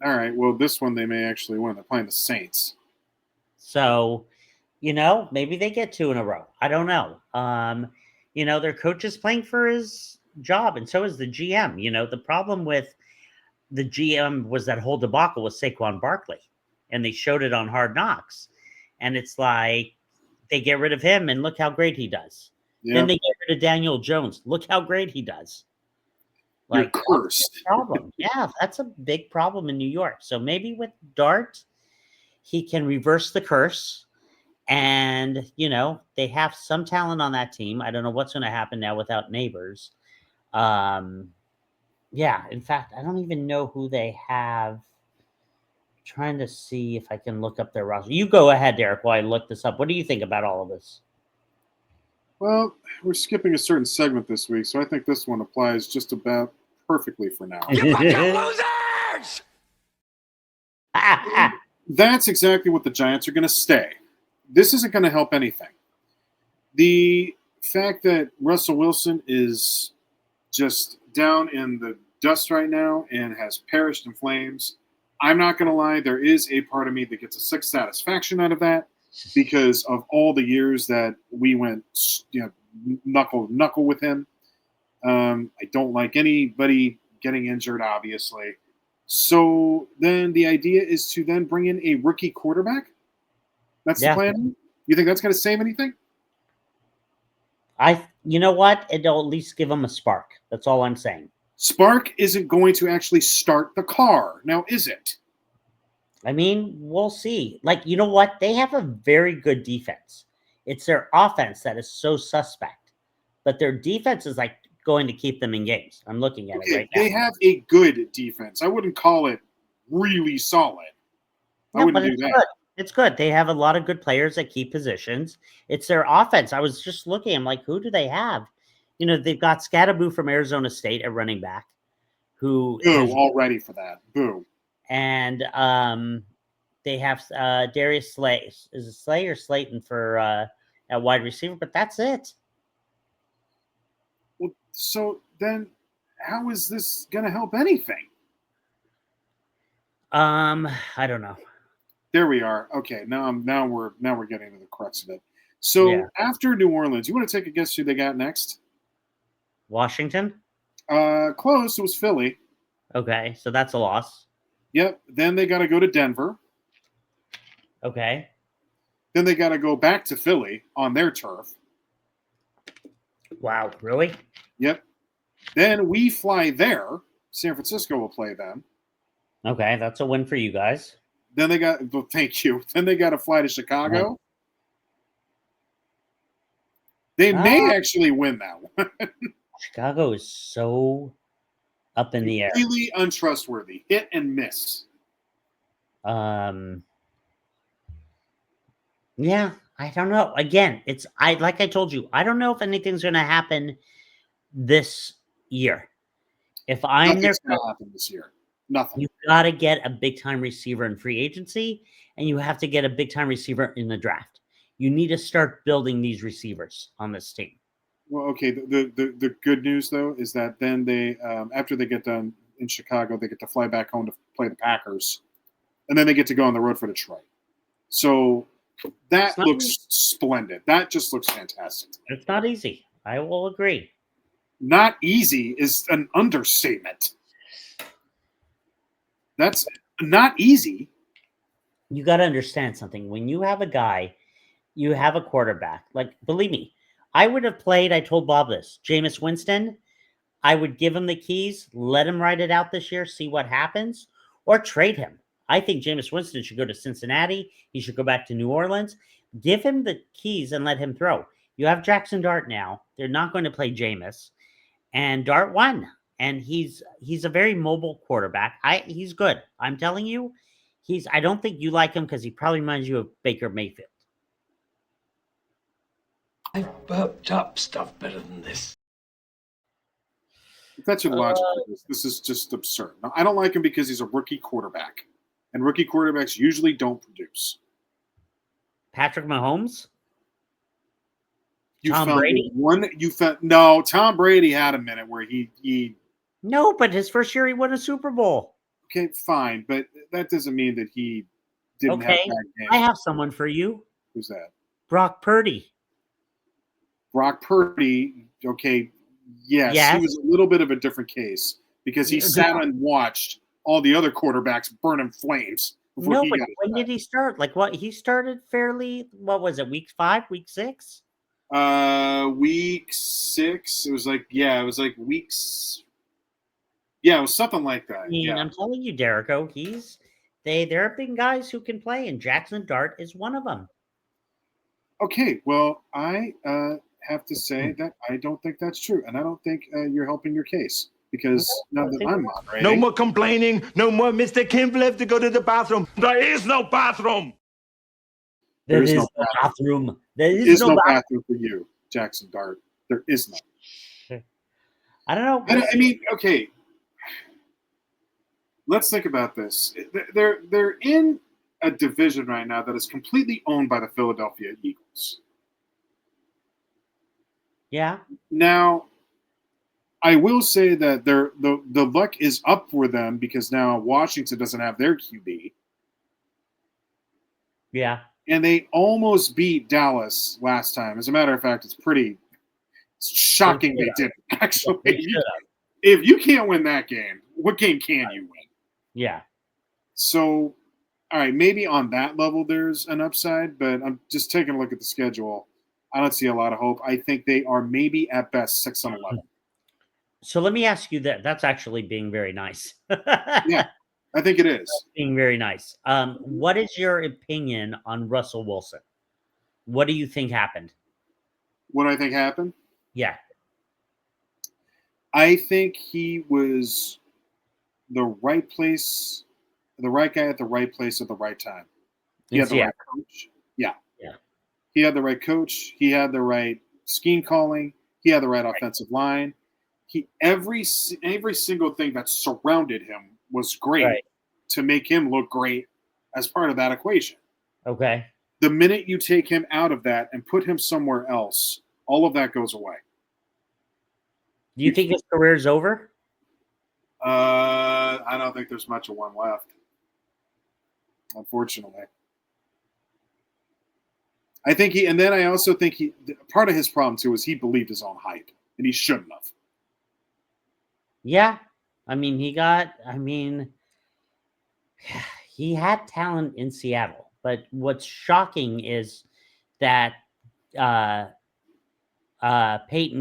All right. Well, this one they may actually win. They're playing the Saints. So, maybe they get 2 in a row. I don't know. Their coach is playing for his job, and so is the GM. The problem with the GM was that whole debacle with Saquon Barkley, and they showed it on Hard Knocks. And it's like they get rid of him, and look how great he does. Yeah. Then they get rid of Daniel Jones. Look how great he does. Like, you're cursed. Problem. Yeah, that's a big problem in New York. So maybe with Dart, he can reverse the curse. And, they have some talent on that team. I don't know what's going to happen now without Neighbors. In fact, I don't even know who they have. I'm trying to see if I can look up their roster. You go ahead, Derek, while I look this up. What do you think about all of this? Well, we're skipping a certain segment this week, so I think this one applies just about perfectly for now. You fucking losers! That's exactly what the Giants are going to stay. This isn't going to help anything. The fact that Russell Wilson is just down in the dust right now and has perished in flames, I'm not going to lie, there is a part of me that gets a sick satisfaction out of that because of all the years that we went knuckle to knuckle with him. I don't like anybody getting injured, obviously. So then the idea is to then bring in a rookie quarterback? That's the plan? You think that's going to save anything? You know what? It'll at least give them a spark. That's all I'm saying. Spark isn't going to actually start the car. Now, is it? I mean, we'll see. Like, you know what? They have a very good defense. It's their offense that is so suspect. But their defense is like going to keep them in games. I'm looking at it right now. They have a good defense. I wouldn't call it really solid. I wouldn't do that. Good. It's good. They have a lot of good players at key positions. It's their offense. I was just looking. I'm like, who do they have? They've got Scatterboo from Arizona State at running back. Who is all ready for that. Boo. And they have Darius Slay. Is it Slay or Slayton for at wide receiver? But that's it. Well, so then how is this going to help anything? I don't know. There we are. Okay, now we're getting to the crux of it. So after New Orleans, you want to take a guess who they got next? Washington? Close. It was Philly. Okay, so that's a loss. Yep. Then they got to go to Denver. Okay. Then they got to go back to Philly on their turf. Wow, really? Yep. Then we fly there. San Francisco will play them. Okay, that's a win for you guys. Then they got thank you. Then they got to fly to Chicago. Right. They may actually win that one. Chicago is so up in the air. Really untrustworthy. Hit and miss. Yeah, I don't know. Again, like I told you, I don't know if anything's going to happen this year. If I'm Nothing's going to happen this year. Nothing. You got to get a big time receiver in free agency, and you have to get a big time receiver in the draft. You need to start building these receivers on this team. Well, okay. The good news though is that then they after they get done in Chicago, they get to fly back home to play the Packers, and then they get to go on the road for Detroit. So that looks splendid. That just looks fantastic. It's not easy. I will agree. Not easy is an understatement. That's not easy. You got to understand something. When you have a guy, you have a quarterback. Like, believe me, I would have played, I told Bob this, Jameis Winston. I would give him the keys, let him ride it out this year, see what happens, or trade him. I think Jameis Winston should go to Cincinnati. He should go back to New Orleans. Give him the keys and let him throw. You have Jackson Dart now. They're not going to play Jameis. And Dart won. And he's a very mobile quarterback. He's good. I'm telling you, I don't think you like him because he probably reminds you of Baker Mayfield. I've burped up stuff better than this. If that's your logic, this is just absurd. Now, I don't like him because he's a rookie quarterback. And rookie quarterbacks usually don't produce. Patrick Mahomes? Tom Brady? No, Tom Brady had a minute where he No, but his first year he won a Super Bowl. Okay, fine, but that doesn't mean that he didn't have bad games. I have someone for you. Who's that? Brock Purdy. Brock Purdy, okay, yes, he was a little bit of a different case because he sat and watched all the other quarterbacks burn in flames. No, but when did he start? Like what? He started fairly, what was it, week 5, week 6? Week 6. It was like weeks. Yeah, it was something like that. I mean, I'm telling you, Derico, there have been guys who can play, and Jackson Dart is one of them. Okay, well, I have to say that I don't think that's true, and I don't think you're helping your case because now that I'm moderating, No more complaining. No more Mr. Kimble have to go to the bathroom. There is no bathroom. There is no bathroom. There is no bathroom for you, Jackson Dart. There is none. I don't know. I mean, okay. Let's think about this. They're in a division right now that is completely owned by the Philadelphia Eagles. Yeah. Now, I will say that the luck is up for them because now Washington doesn't have their QB. Yeah. And they almost beat Dallas last time. As a matter of fact, it's shocking they didn't. Actually, if you can't win that game, what game can you win? Yeah. So, all right, maybe on that level there's an upside, but I'm just taking a look at the schedule. I don't see a lot of hope. I think they are maybe at best 6-11. So let me ask you that. That's actually being very nice. Yeah, I think it is. That's being very nice. What is your opinion on Russell Wilson? What do you think happened? What do I think happened? Yeah. I think he was the right place, the right guy at the right place at the right time. He had the right coach. Yeah. Yeah. He had the right coach. He had the right scheme calling. He had the right offensive line. Every single thing that surrounded him was great to make him look great as part of that equation. Okay. The minute you take him out of that and put him somewhere else, all of that goes away. Do you think his career's over? I don't think there's much of one left, unfortunately. I also think part of his problem too is he believed his own hype, and he shouldn't have. Yeah. I mean, he had talent in Seattle, but what's shocking is that Peyton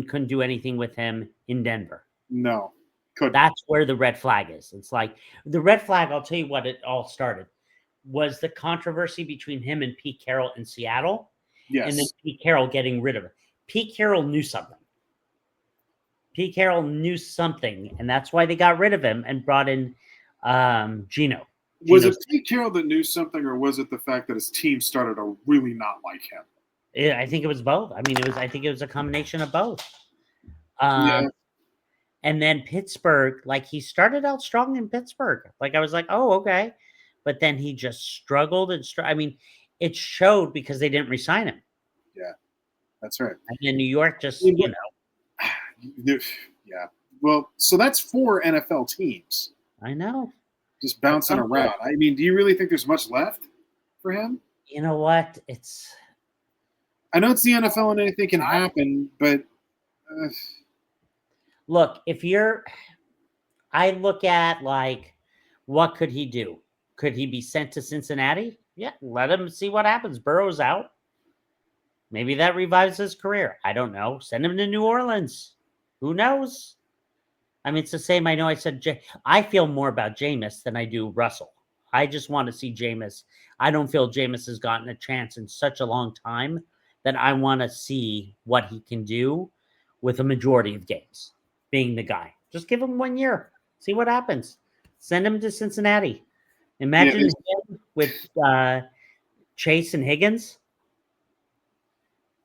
couldn't do anything with him in Denver. No, couldn't. That's where the red flag is. It's like the red flag, I'll tell you what it all started, was the controversy between him and Pete Carroll in Seattle. Yes. And then Pete Carroll getting rid of him. Pete Carroll knew something. And that's why they got rid of him and brought in Gino. Was it Pete Carroll that knew something, or was it the fact that his team started to really not like him? I think it was both. I think it was a combination of both. Yeah. And then Pittsburgh, like he started out strong in Pittsburgh. Like I was like, oh, okay. But then he just struggled and it showed because they didn't re-sign him. That's right. And then New York just, Yeah. Well, so that's 4 NFL teams I know. just bouncing around. I mean, do you really think there's much left for him? You know what? I know it's the NFL and anything can happen, but Look, I look at like, what could he do? Could he be sent to Cincinnati? Yeah, let him see what happens. Burrow's out. Maybe that revives his career. I don't know. Send him to New Orleans. Who knows? I mean, it's the same. I know I said I feel more about Jameis than I do Russell. I just want to see Jameis. I don't feel Jameis has gotten a chance in such a long time that I want to see what he can do with a majority of games, being the guy. Just give him 1 year. See what happens. Send him to Cincinnati. Imagine him with Chase and Higgins.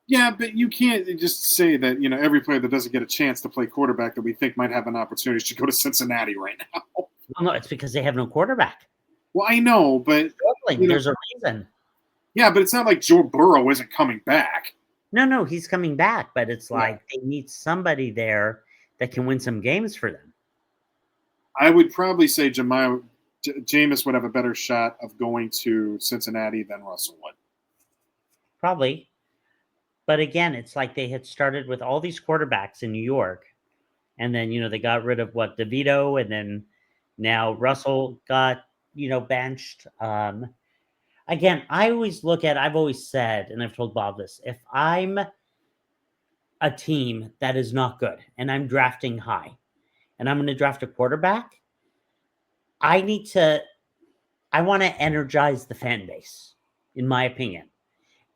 yeah, but you can't just say that, every player that doesn't get a chance to play quarterback that we think might have an opportunity should go to Cincinnati right now. Well, no, it's because they have no quarterback. Well, I know, but There's a reason. Yeah, but it's not like Joe Burrow isn't coming back. No, he's coming back, but it's like they need somebody there that can win some games for them. I would probably say Jameis would have a better shot of going to Cincinnati than Russell would. Probably. But again, it's like they had started with all these quarterbacks in New York, and then, they got rid of DeVito, and then now Russell got, benched. Again, I've always said, and I've told Bob this, if I'm a team that is not good and I'm drafting high and I'm going to draft a quarterback, I want to energize the fan base, in my opinion.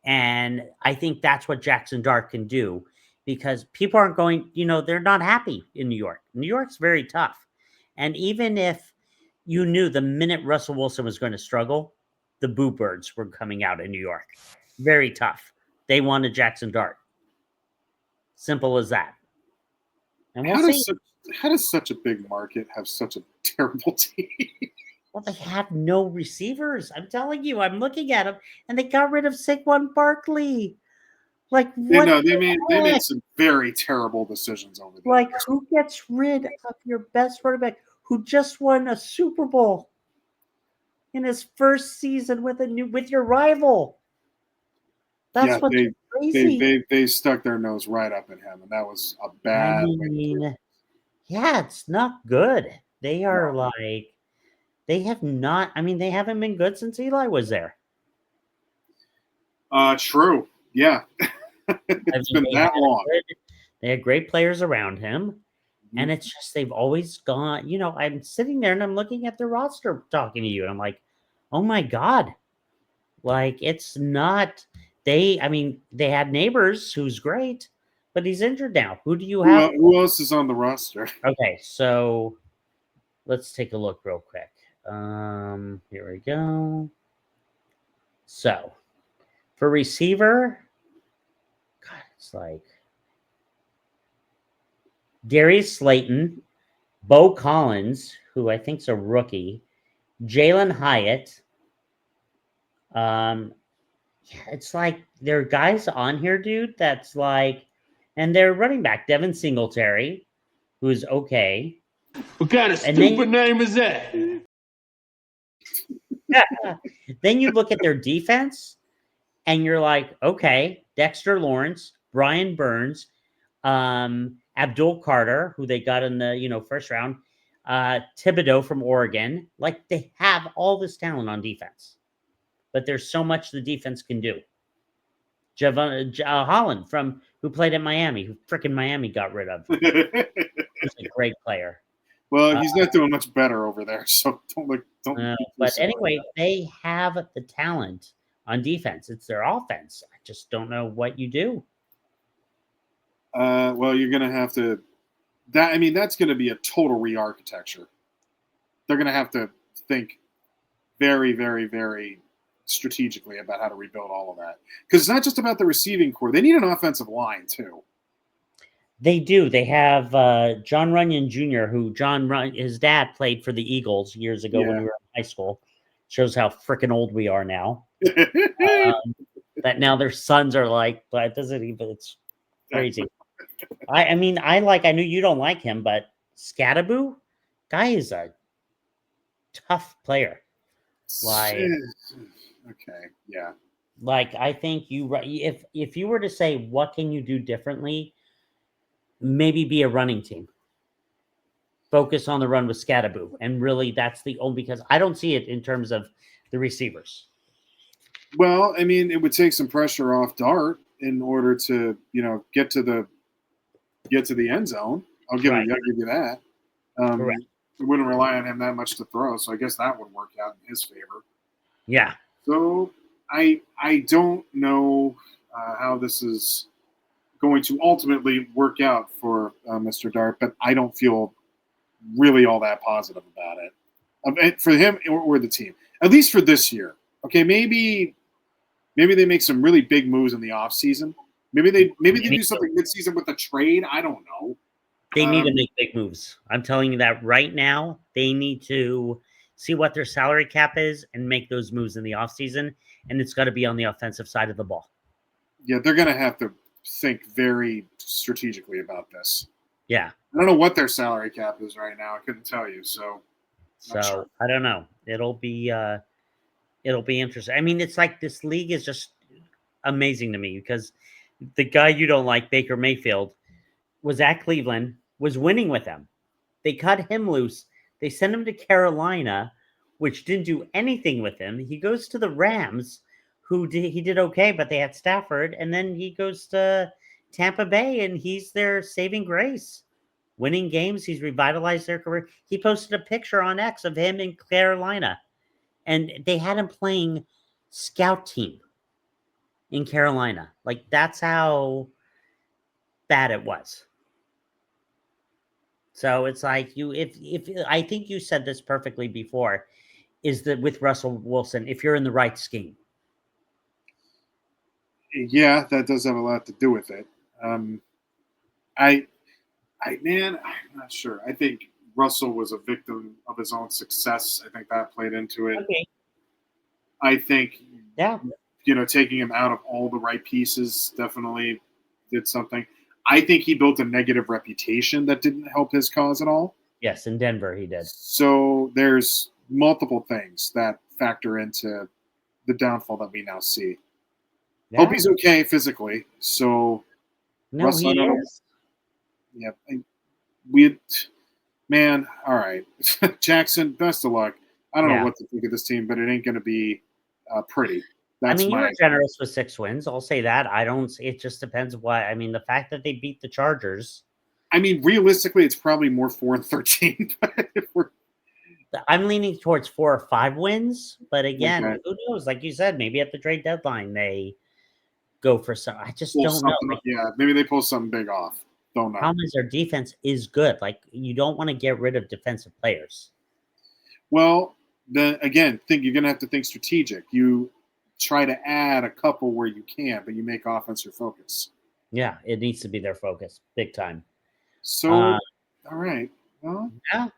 And I think that's what Jackson Dart can do, because people aren't going, they're not happy in New York. New York's very tough. And even if you knew the minute Russell Wilson was going to struggle, the boo birds were coming out in New York. Very tough. They wanted Jackson Dart. Simple as that. And we'll see. How does such a big market have such a terrible team? Well, they have no receivers. I'm telling you, I'm looking at them, and they got rid of Saquon Barkley. Like, what? They made some very terrible decisions over there. Like, who gets rid of your best quarterback who just won a Super Bowl in his first season with your rival? That's what's crazy. They stuck their nose right up at him, and that was a bad. Yeah, it's not good. They are they have not. I mean, they haven't been good since Eli was there. True. Yeah, it's been that long. They had great players around him, and it's just they've always gone. I'm sitting there and I'm looking at their roster, talking to you, and I'm like, oh my god, like it's not. They had Neighbors, who's great, but he's injured now. Who do you have? Who else is on the roster? Okay, so let's take a look real quick. Here we go. So for receiver, God, it's like Darius Slayton, Bo Collins, who I think's a rookie, Jalen Hyatt. It's like there are guys on here, dude, that's like, and they're running back, Devin Singletary, who's okay. What kind of stupid name is that? Then you look at their defense, and you're like, okay, Dexter Lawrence, Brian Burns, Abdul Carter, who they got in the first round, Thibodeau from Oregon. Like, they have all this talent on defense, but there's so much the defense can do. Holland who played at Miami, who freaking Miami got rid of. He's a great player. Well, he's not doing much better over there, so don't. But anyway, they have the talent on defense. It's their offense. I just don't know what you do. Well, you're going to have to. That's going to be a total re-architecture. They're going to have to think very, very, very strategically about how to rebuild all of that, because it's not just about the receiving core. They need an offensive line too. They do. They have John Runyon Jr., his dad played for the Eagles years ago when we were in high school. Shows how freaking old we are now. That now their sons are like, but it doesn't even. It's crazy. I mean, I knew you don't like him, but Scatterboo, guy is a tough player. Like, okay, yeah. Like, I think if you were to say what can you do differently, maybe be a running team. Focus on the run with Scatterboo, and really that's the only, because I don't see it in terms of the receivers. Well, I mean, it would take some pressure off Dart in order to, get to the end zone. I'll give you that. Correct. We wouldn't rely on him that much to throw, so I guess that would work out in his favor. Yeah. So I don't know how this is going to ultimately work out for Mr. Dart, but I don't feel really all that positive about it. For him or the team, at least for this year. Okay, maybe they make some really big moves in the offseason. Maybe they do something mid-season with a trade. I don't know. They need to make big moves. I'm telling you that right now. They need to see what their salary cap is and make those moves in the offseason, and it's got to be on the offensive side of the ball. Yeah, they're going to have to think very strategically about this. Yeah. I don't know what their salary cap is right now. I couldn't tell you. So sure. I don't know. It'll be interesting. I mean, it's like this league is just amazing to me because the guy you don't like, Baker Mayfield, was at Cleveland, was winning with them. They cut him loose. They sent him to Carolina, which didn't do anything with him. He goes to the Rams, he did okay, but they had Stafford, and then he goes to Tampa Bay, and he's their saving grace. Winning games, he's revitalized their career. He posted a picture on X of him in Carolina, and they had him playing scout team in Carolina. Like, that's how bad it was. So it's like if I think you said this perfectly before, is that with Russell Wilson, if you're in the right scheme. Yeah, that does have a lot to do with it. I'm not sure. I think Russell was a victim of his own success. I think that played into it. Okay. I think, yeah, taking him out of all the right pieces definitely did something. I think he built a negative reputation that didn't help his cause at all. Yes, in Denver he did. So there's multiple things that factor into the downfall that we now see. Yeah. Hope he's okay physically. So no, Russell, he is. Yeah, all right. Jackson, best of luck. I don't know what to think of this team, but it ain't going to be pretty. You were generous with 6 wins. I'll say that. It just depends why. I mean, the fact that they beat the Chargers. I mean, realistically, it's probably more 4-13. I'm leaning towards 4 or 5 wins. But again, who knows? Like you said, maybe at the trade deadline, they go for some. I just don't know. Yeah, maybe they pull something big off. Don't know. Problem is their defense is good. Like, you don't want to get rid of defensive players. Well, then again, you're going to have to think strategic. You try to add a couple where you can, but you make offense your focus. Yeah, it needs to be their focus, big time. So, all right. Well, yeah.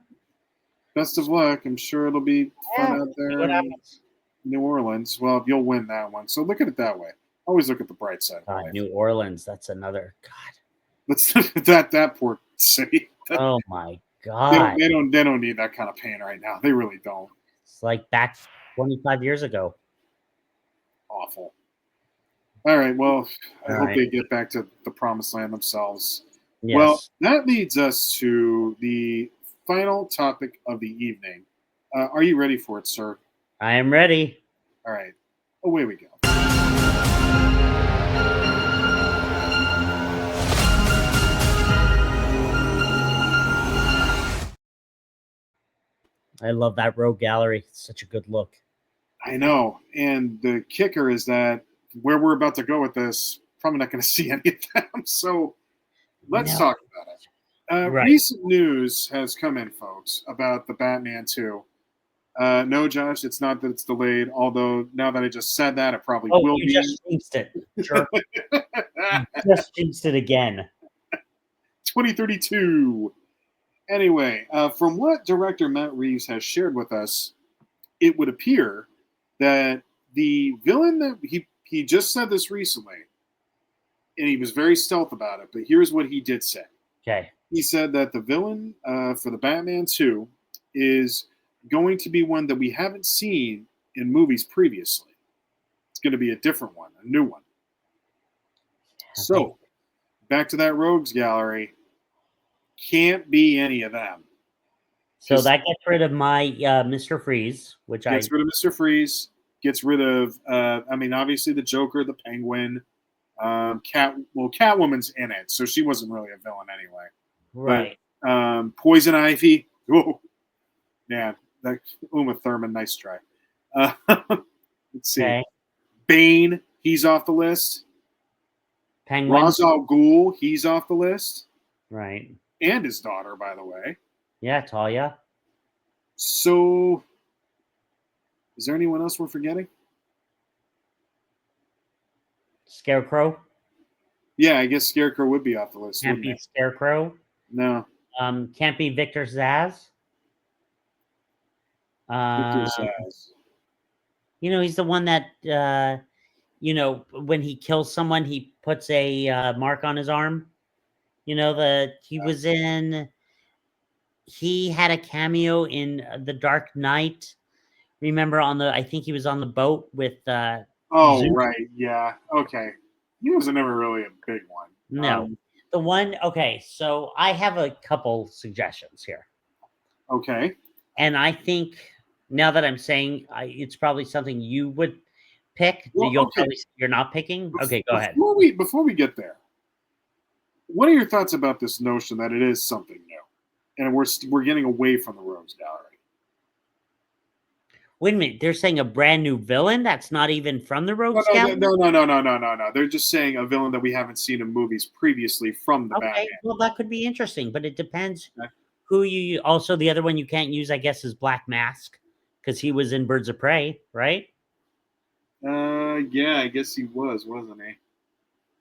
Best of luck. I'm sure it'll be fun out there in New Orleans. Well, you'll win that one. So look at it that way. Always look at the bright side. New Orleans, that's another Let's that poor city. Oh my God. They don't need that kind of pain right now. They really don't. It's like back 25 years ago. Awful. All right. Well, I hope they get back to the promised land themselves. Yes. Well, that leads us to the final topic of the evening. Are you ready for it, sir? I am ready. All right. Away we go. I love that rogue gallery. It's such a good look. I know. And the kicker is that where we're about to go with this, probably not going to see any of them. So let's talk about it. Recent news has come in, folks, about the Batman 2. No, Josh, it's not that it's delayed, although now that I just said that, it probably will be. Just jinxed it. Sure. Just jinxed it again. 2032. Anyway, from what director Matt Reeves has shared with us, it would appear that the villain that he just said this recently, and he was very stealth about it, but here's what he did say. Okay. He said that the villain for the Batman 2 is going to be one that we haven't seen in movies previously. It's going to be a different one, a new one. So, back to that rogues gallery. Can't be any of them. So that gets rid of my Mr. Freeze, which gets rid of Mr. Freeze. Gets rid of, obviously the Joker, the Penguin, Catwoman's in it, so she wasn't really a villain anyway. Right. But, Poison Ivy. Oh, man, that Uma Thurman, nice try. Let's see. Okay. Bane, he's off the list. Penguin. Ra's al Ghul, he's off the list. Right. And his daughter, by the way. Yeah, Talia. So, is there anyone else we're forgetting? Scarecrow. Yeah, I guess Scarecrow would be off the list. Can't be Scarecrow. No. Can't be Victor Zsasz. Victor Zsasz. He's the one that when he kills someone, he puts a mark on his arm. He had a cameo in The Dark Knight. Remember I think he was on the boat with Zeus. Right, yeah. Okay. He was never really a big one. No. The one, okay, so I have a couple suggestions here. Okay. And I think now that I'm saying it's probably something you would pick. Well, You're not picking? Okay, go ahead. Before we get there, what are your thoughts about this notion that it is something new? And we're getting away from the Rogues Gallery. Wait a minute. They're saying a brand new villain that's not even from the Rogues Gallery? No. They're just saying a villain that we haven't seen in movies previously from the Batman. Well, that could be interesting, but it depends who you... Also, the other one you can't use, I guess, is Black Mask, because he was in Birds of Prey, right? Yeah, I guess he wasn't he?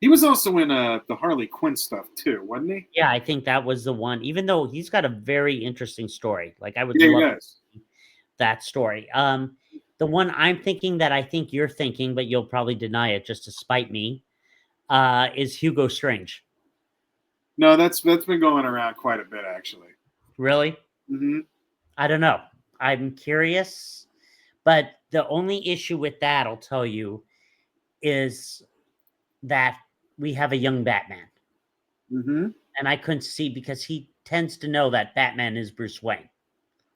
He was also in the Harley Quinn stuff too, wasn't he? Yeah, I think that was the one. Even though he's got a very interesting story, like I would love that story. The one I'm thinking that I think you're thinking, but you'll probably deny it just to spite me, is Hugo Strange. No, that's been going around quite a bit actually. Really? Mm-hmm. I don't know. I'm curious, but the only issue with that, I'll tell you, is that we have a young Batman. Mm-hmm. And I couldn't see because he tends to know that Batman is Bruce Wayne.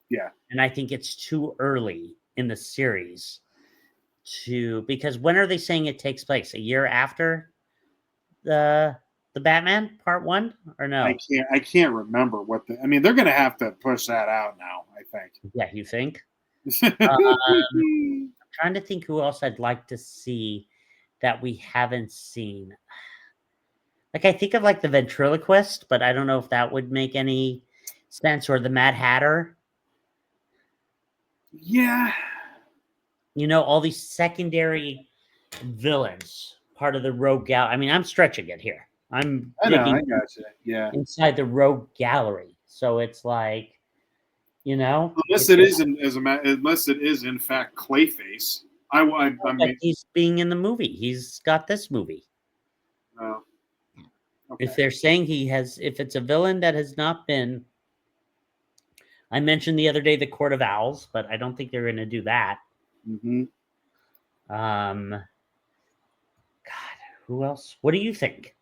Yeah. And I think it's too early in the series because when are they saying it takes place? A year after the Batman Part 1 or no? I can't remember they're going to have to push that out now, I think. Yeah, you think? I'm trying to think who else I'd like to see that we haven't seen. Like I think of like the ventriloquist, but I don't know if that would make any sense, or the Mad Hatter. Yeah. All these secondary villains, part of the Rogue Gallery. I mean, I'm stretching it here. I gotcha. Yeah. Inside the Rogue Gallery. So it's like, unless it is in fact Clayface. I mean, he's being in the movie. He's got this movie. Oh. Okay. If they're saying if it's a villain that has not been, I mentioned the other day the Court of Owls, but I don't think they're going to do that. Mm-hmm. God, who else? What do you think?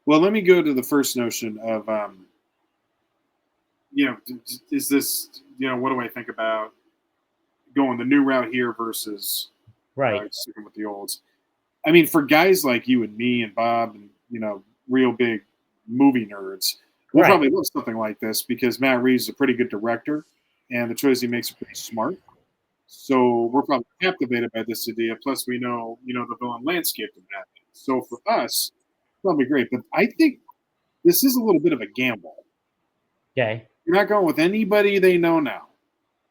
Well, let me go to the first notion of, is this, what do I think about going the new route here versus sticking with the olds? I mean, for guys like you and me and Bob and, real big movie nerds, we'll probably love something like this because Matt Reeves is a pretty good director and the choice he makes are pretty smart. So we're probably captivated by this idea. Plus, we know, the villain landscape of that. So for us, probably great. But I think this is a little bit of a gamble. Okay. You're not going with anybody they know now.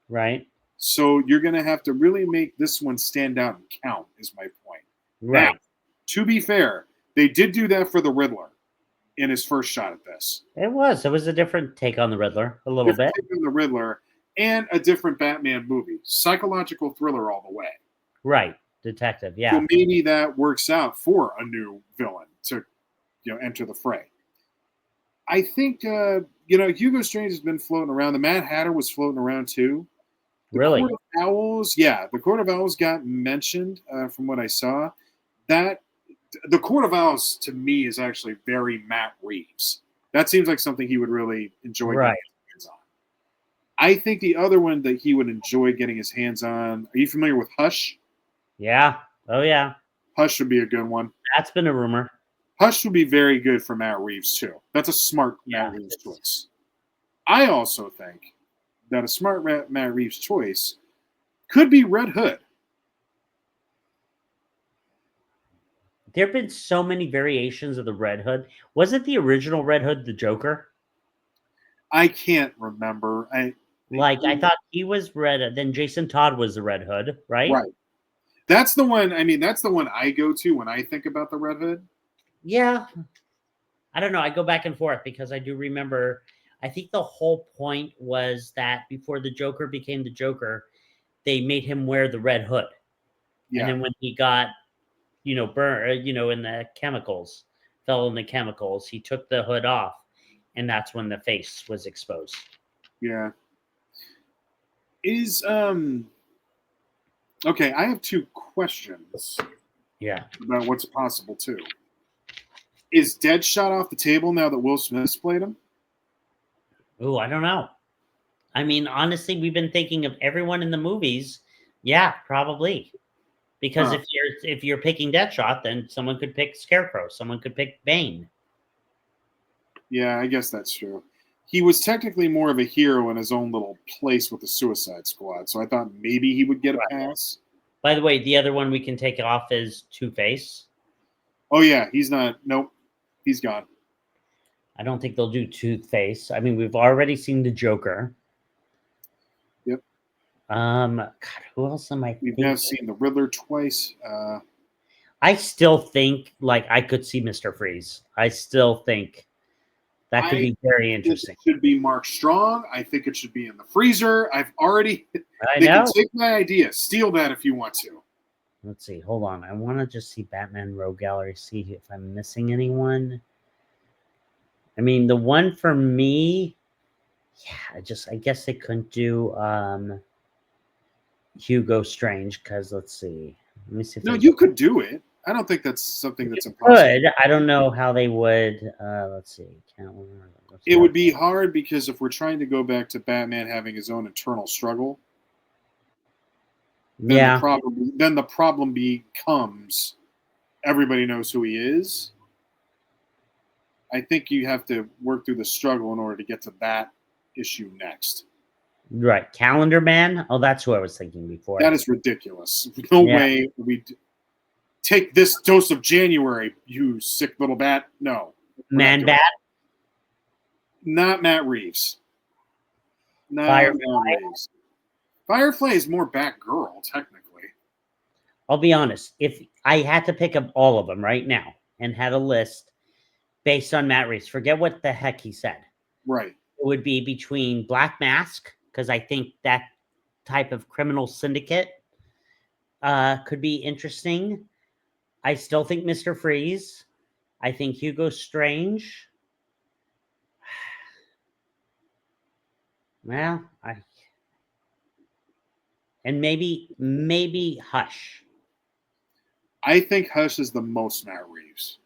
Right. So you're going to have to really make this one stand out and count, is my point. Right. Now, to be fair, they did do that for the Riddler in his first shot at this. It was a different take on the Riddler, a little bit. Take on the Riddler, and a different Batman movie. Psychological thriller all the way. Right. Detective. Yeah. So maybe that works out for a new villain to, enter the fray. I think, Hugo Strange has been floating around. The Mad Hatter was floating around too. The Really? Court of Owls, the Court of Owls got mentioned from what I saw. That the Court of Owls to me is actually very Matt Reeves. That seems like something he would really enjoy Right. getting his hands on. I think the other one that he would enjoy getting his hands on. Are you familiar with Hush? Yeah. Oh, yeah. Hush would be a good one. That's been a rumor. Hush would be very good for Matt Reeves too. That's a smart Matt Reeves choice. I also think that a smart Matt Reeves choice could be Red Hood. There have been so many variations of the Red Hood. Was it the original Red Hood the Joker? I can't remember. I thought he was Red. Then Jason Todd was the Red Hood, right? Right. That's the one. I mean, that's the one I go to when I think about the Red Hood. Yeah. I don't know. I go back and forth because I do remember. I think the whole point was that before the Joker became the Joker, they made him wear the Red Hood. Yeah. And then when he got, burned, in the chemicals, fell in the chemicals, he took the hood off, and that's when the face was exposed. Yeah. Okay, I have two questions. Yeah. About what's possible too. Is Deadshot off the table now that Will Smith's played him? Oh, I don't know. I mean, honestly, we've been thinking of everyone in the movies. Yeah, probably. Because if you're picking Deadshot, then someone could pick Scarecrow. Someone could pick Bane. Yeah, I guess that's true. He was technically more of a hero in his own little place with the Suicide Squad, so I thought maybe he would get a pass. By the way, the other one we can take off is Two-Face. Oh, yeah, he's not. Nope, he's gone. I don't think they'll do Two-Face. I mean, we've already seen the Joker. Yep. God, who else am I We've thinking? now seen the Riddler twice. I still think I could see Mr. Freeze. I still think that could be very interesting. It should be Mark Strong. I think it should be in the freezer. I've already. I they know. can take my idea. Steal that if you want to. Let's see. Hold on. I want to just see Batman Rogue Gallery. See if I'm missing anyone. I mean, the one for me. Yeah, I guess they couldn't do Hugo Strange because let's see. Let me see. If you could do it. I don't think that's something that's impossible. Good. I don't know how they would. Let's see. It would be hard because if we're trying to go back to Batman having his own internal struggle, then the problem becomes everybody knows who he is. I think you have to work through the struggle in order to get to that issue next. Right. Calendar Man? Oh, that's who I was thinking before. That is ridiculous. No way we take this dose of January, you sick little bat. No. Man Bat? Not Matt Reeves. Not Firefly? Matt Reeves. Firefly is more Batgirl, technically. I'll be honest. If I had to pick up all of them right now and had a list based on Matt Reeves, forget what the heck he said. Right. It would be between Black Mask, because I think that type of criminal syndicate could be interesting. I still think Mr. Freeze. I think Hugo Strange. Well, and maybe Hush. I think Hush is the most Matt Reeves.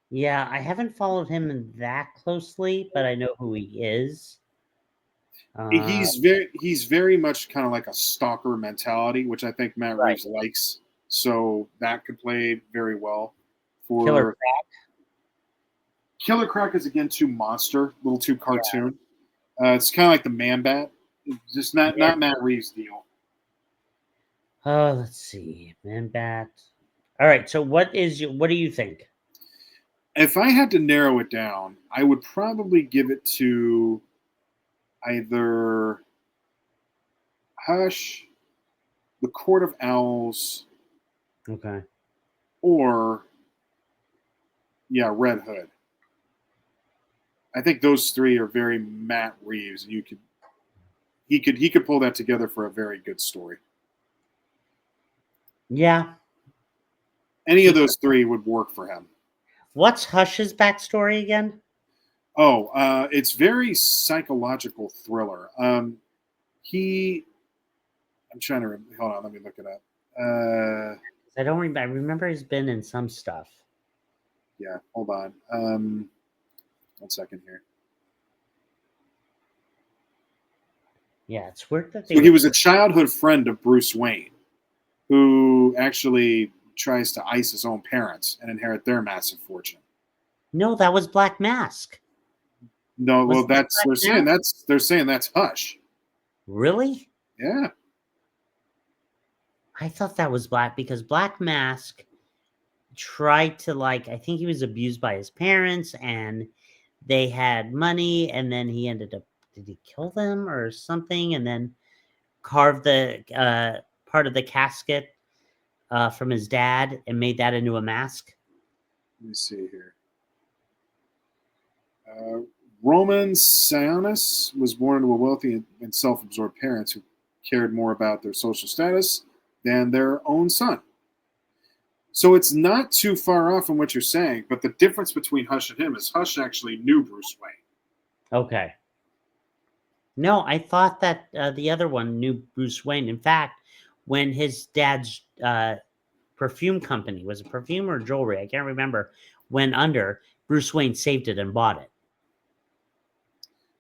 Yeah, I haven't followed him that closely, but I know who he is. He's very much kind of like a stalker mentality, which I think Matt Reeves likes. So that could play very well for Killer Croc. Killer Croc is again too monster, a little too cartoon. Yeah. It's kind of like the Man Bat, just not Matt Reeves' deal. Oh, let's see, Man Bat. All right, so what do you think? If I had to narrow it down, I would probably give it to either Hush, the Court of Owls, okay, or Red Hood. I think those three are very Matt Reeves. he could pull that together for a very good story. Yeah. Any of those three would work for him. What's Hush's backstory again? Oh, it's very psychological thriller. I'm trying to hold on. Let me look it up. I don't remember. I remember he's been in some stuff. Yeah, hold on. 1 second here. Yeah, it's weird that So he was a childhood friend of Bruce Wayne, who actually tries to ice his own parents and inherit their massive fortune. No, that was Black Mask. No, Was well, that Black they're saying that's Hush. Really? Yeah. I thought that was Black because Black Mask tried to I think he was abused by his parents and they had money and then he ended up, did he kill them or something? And then carved the part of the casket from his dad and made that into a mask. Let me see here. Roman Sionis was born into a wealthy and self-absorbed parents who cared more about their social status than their own son. So it's not too far off from what you're saying, but the difference between Hush and him is Hush actually knew Bruce Wayne. Okay. No, I thought that the other one knew Bruce Wayne. In fact, when his dad's perfume company, was it perfume or jewelry? I can't remember, went under, Bruce Wayne saved it and bought it.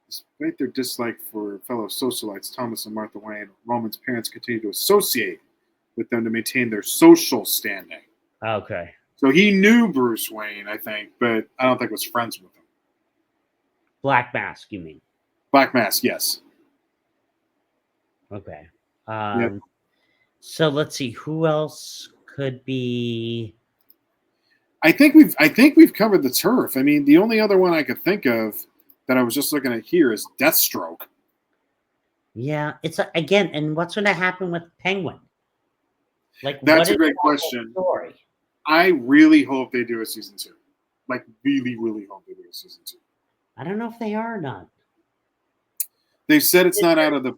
Despite their dislike for fellow socialites, Thomas and Martha Wayne, Roman's parents continued to associate with them to maintain their social standing. Okay. So he knew Bruce Wayne, I think, but I don't think was friends with him. Black Mask, you mean? Black Mask, yes. Okay. Yep. So let's see, who else could be? I think we've covered the turf. I mean, the only other one I could think of that I was just looking at here is Deathstroke. Yeah, it's again, and what's going to happen with Penguin? That's a great question. Story? I really hope they do a season 2. Really, really hope they do a season 2. I don't know if they are or not. They've said it's not out of the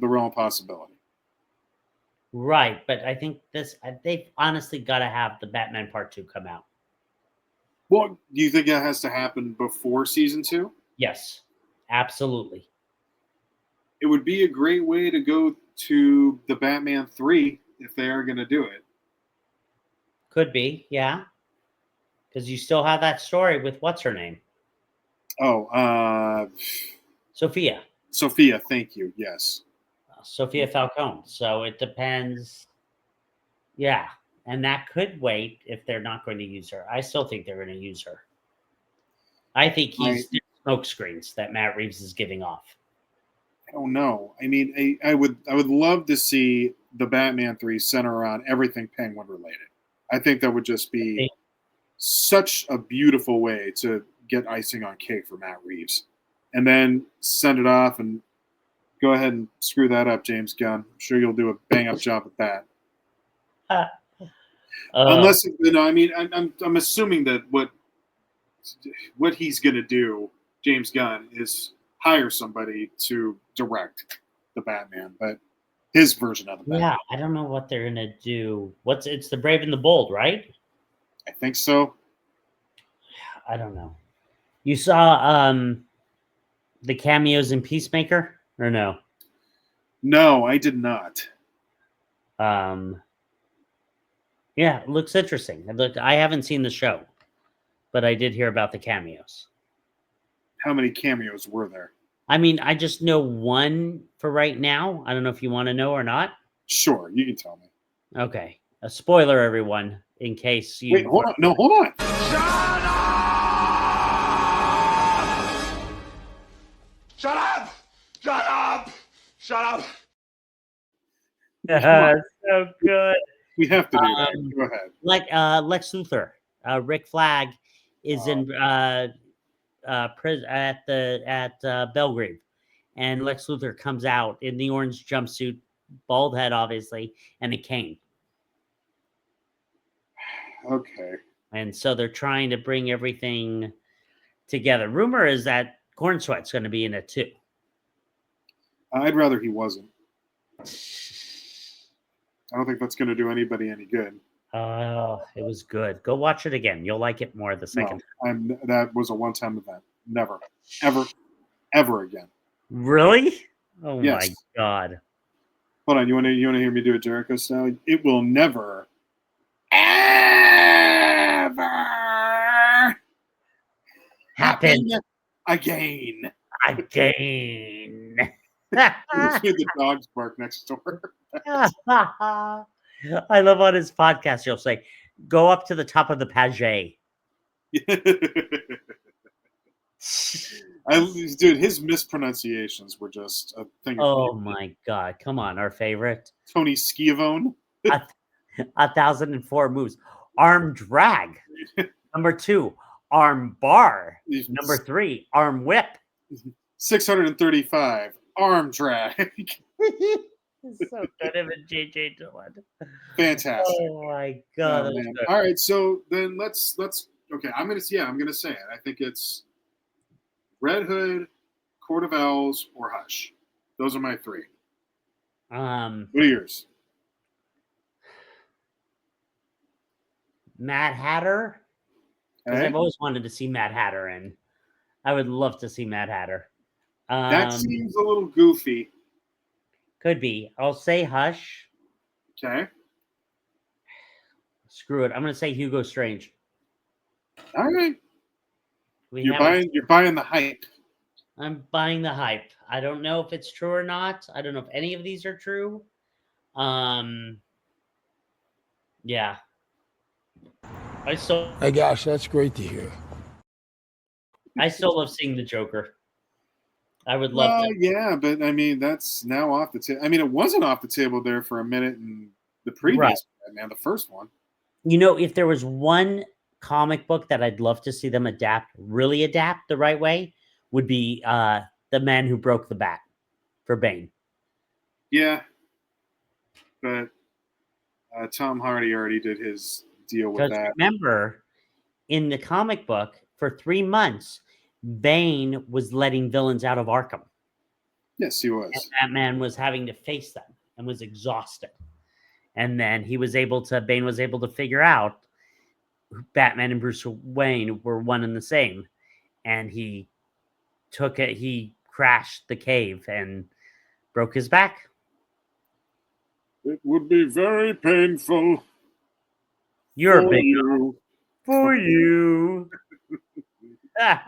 realm of possibility. Right, but I think they've honestly got to have the Batman Part 2 come out. Well, do you think that has to happen before season 2? Yes, absolutely. It would be a great way to go to the Batman 3 if they are going to do it. Could be, yeah. Because you still have that story with what's her name? Oh, Sophia. Sophia, thank you. Yes. Sophia Falcone. So it depends. Yeah. And that could wait if they're not going to use her. I still think they're going to use her. I think he's smoke screens that Matt Reeves is giving off. I don't know. I mean, I would love to see the Batman 3 center around everything Penguin related. I think that would just be such a beautiful way to get icing on cake for Matt Reeves. And then send it off and go ahead and screw that up, James Gunn. I'm sure you'll do a bang-up job at that. Unless, I mean, I'm assuming that what he's going to do, James Gunn, is hire somebody to direct the Batman, but his version of the Batman. Yeah, I don't know what they're going to do. It's the Brave and the Bold, right? I think so. I don't know. You saw the cameos in Peacemaker, or no? No, I did not. Yeah, it looks interesting. I haven't seen the show, but I did hear about the cameos. How many cameos were there? I mean, I just know one for right now. I don't know if you want to know or not. Sure, you can tell me. Okay. A spoiler, everyone, in case you... Wait, hold on. No, hold on. Shut up! Shut up! Shut up! So good. We have to do that. Go ahead. Like Lex Luthor, Rick Flag is in prison at Belgrave, and Lex Luthor comes out in the orange jumpsuit, bald head, obviously, and a cane. Okay. And so they're trying to bring everything together. Rumor is that Corn Sweat's going to be in it too. I'd rather he wasn't. I don't think that's going to do anybody any good. Oh, it was good. Go watch it again. You'll like it more the second time. That was a one-time event. Never, ever, ever again. Really? Oh Yes. my God. Hold on. You want to hear me do it Jericho style? It will never, ever Happen again. again. You hear the dogs bark next door. I love on his podcast, you'll say, go up to the top of the page. Dude, his mispronunciations were just a thing. Oh my God. Come on. Our favorite. Tony Schiavone. 1,004 moves. Arm drag. Number 2, arm bar. Number 3, arm whip. 635 arm drag. So good of it, JJ Dillon. Fantastic. Oh my God. Oh, man. All right, so then let's okay. I'm gonna say it. I think it's Red Hood, Court of Owls, or Hush. Those are my 3. What are yours? Mad Hatter. Because Okay. I've always wanted to see Mad Hatter in. I would love to see Mad Hatter. That seems a little goofy. Could be. I'll say Hush. Okay. Screw it. I'm going to say Hugo Strange. All right. You're buying the hype. I'm buying the hype. I don't know if it's true or not. I don't know if any of these are true. Yeah. Hey, gosh, that's great to hear. I still love seeing the Joker. I would love to. Yeah, but I mean, that's now off the table. I mean, it wasn't off the table there for a minute in the previous Batman, the first one. You know, if there was one comic book that I'd love to see them really adapt the right way, would be The Man Who Broke the Bat for Bane. Yeah. But Tom Hardy already did his deal with that. Remember, in the comic book, for 3 months, Bane was letting villains out of Arkham. Yes, he was. And Batman was having to face them and was exhausted. And then Bane was able to figure out Batman and Bruce Wayne were one and the same. And he crashed the cave and broke his back. It would be very painful. You're a big you. For you. That's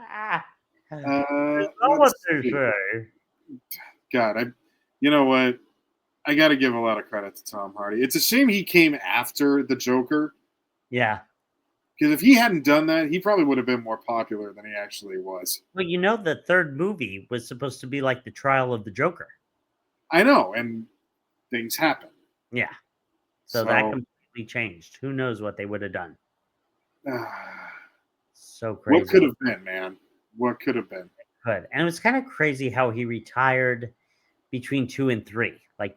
not what they say. God, you know what? I got to give a lot of credit to Tom Hardy. It's a shame he came after the Joker. Yeah. Because if he hadn't done that, he probably would have been more popular than he actually was. Well, you know, the third movie was supposed to be like the trial of the Joker. I know, and things happen. Yeah. So that completely changed. Who knows what they would have done? So crazy. What could have been, man? What could have been? Could. And it was kind of crazy how he retired between 2 and 3. Like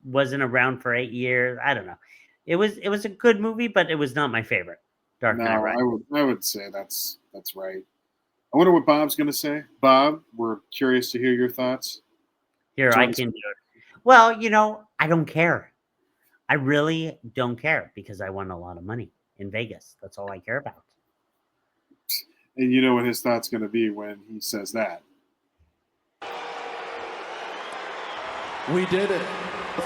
wasn't around for 8 years. I don't know. It was a good movie, but it was not my favorite. Dark Knight Rises. I would say that's right. I wonder what Bob's going to say. Bob, we're curious to hear your thoughts. Here, I can do it. Well, you know, I don't care. I really don't care because I won a lot of money in Vegas. That's all I care about. And you know what his thought's going to be when he says that. We did it.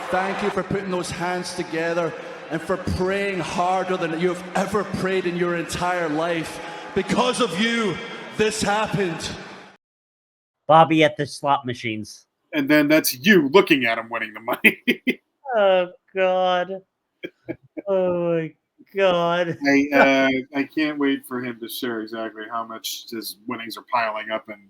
Thank you for putting those hands together and for praying harder than you've ever prayed in your entire life. Because of you, this happened. Bobby at the slot machines. And then that's you looking at him winning the money. Oh, God. Oh, my God. I can't wait for him to share exactly how much his winnings are piling up and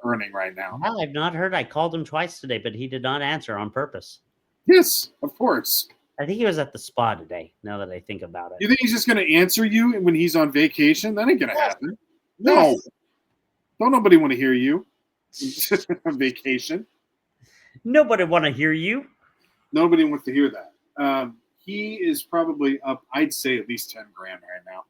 earning right now. Well, I've not heard. I called him twice today, but he did not answer on purpose. Yes, of course. I think he was at the spa today, now that I think about it. You think he's just going to answer you when he's on vacation? That ain't going to happen. No. Yes. Don't nobody want to hear you on vacation. Nobody want to hear you. Nobody wants to hear that. He is probably up, I'd say, at least 10 grand right now.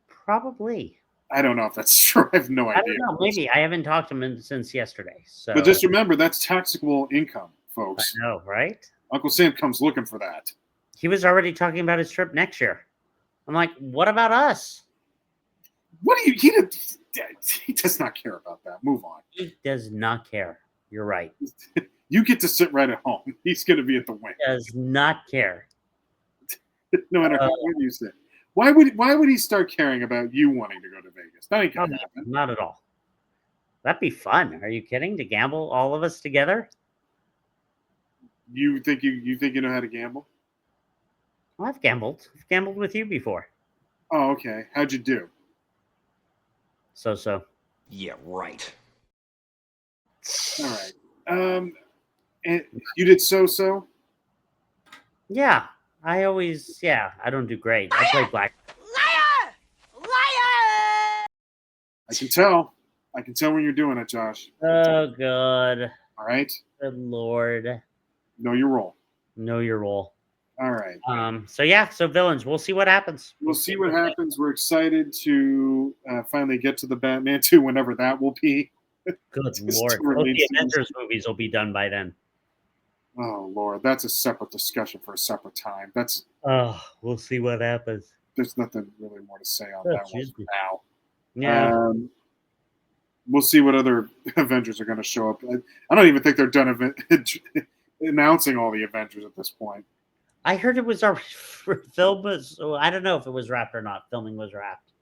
Probably. I don't know if that's true. I have no I idea. don't know. Maybe I haven't talked to him since yesterday. So, But just remember, that's taxable income, I folks. know, right? Uncle Sam comes looking for that. He was already talking about his trip next year. I'm like, what about us? What do you? He does not care about that. Move on. He does not care. You're right. You get to sit right at home. He's going to be at the wing. Does not care. No matter what you say. Why would he start caring about you wanting to go to Vegas? That ain't gonna happen. Not at all. That'd be fun. Are you kidding? To gamble all of us together? You think you know how to gamble? Well, I've gambled. I've gambled with you before. Oh, okay. How'd you do? So. Yeah, right. All right. And you did so. Yeah. I don't do great. I play black. Liar! Liar! I can tell. I can tell when you're doing it, Josh. Oh, God. All right. Good Lord. Know your role. Know your role. All right. So villains. We'll see what happens. We'll see what happens. We're excited to finally get to the Batman 2, whenever that will be. Good Just Lord. to Both remain the Avengers movies will be done by then. Oh Lord, that's a separate discussion for a separate time. We'll see what happens. There's nothing really more to say on That that one should for be. now. Yeah. We'll see what other Avengers are going to show up. I don't even think they're done announcing all the Avengers at this point. I heard it was our film was. So I don't know if it was wrapped or not. Filming was wrapped.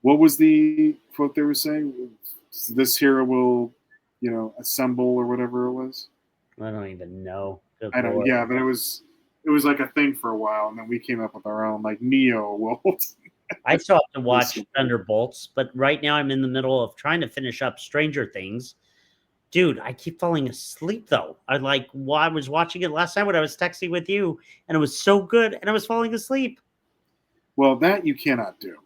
What was the quote they were saying? This hero will, assemble or whatever it was. I don't even know. Good I don't. Lord. Yeah, but it was like a thing for a while, and then we came up with our own, like Neo will. I still have to watch Thunderbolts, but right now I'm in the middle of trying to finish up Stranger Things. Dude, I keep falling asleep though. I was watching it last night when I was texting with you, and it was so good, and I was falling asleep. Well, that you cannot do.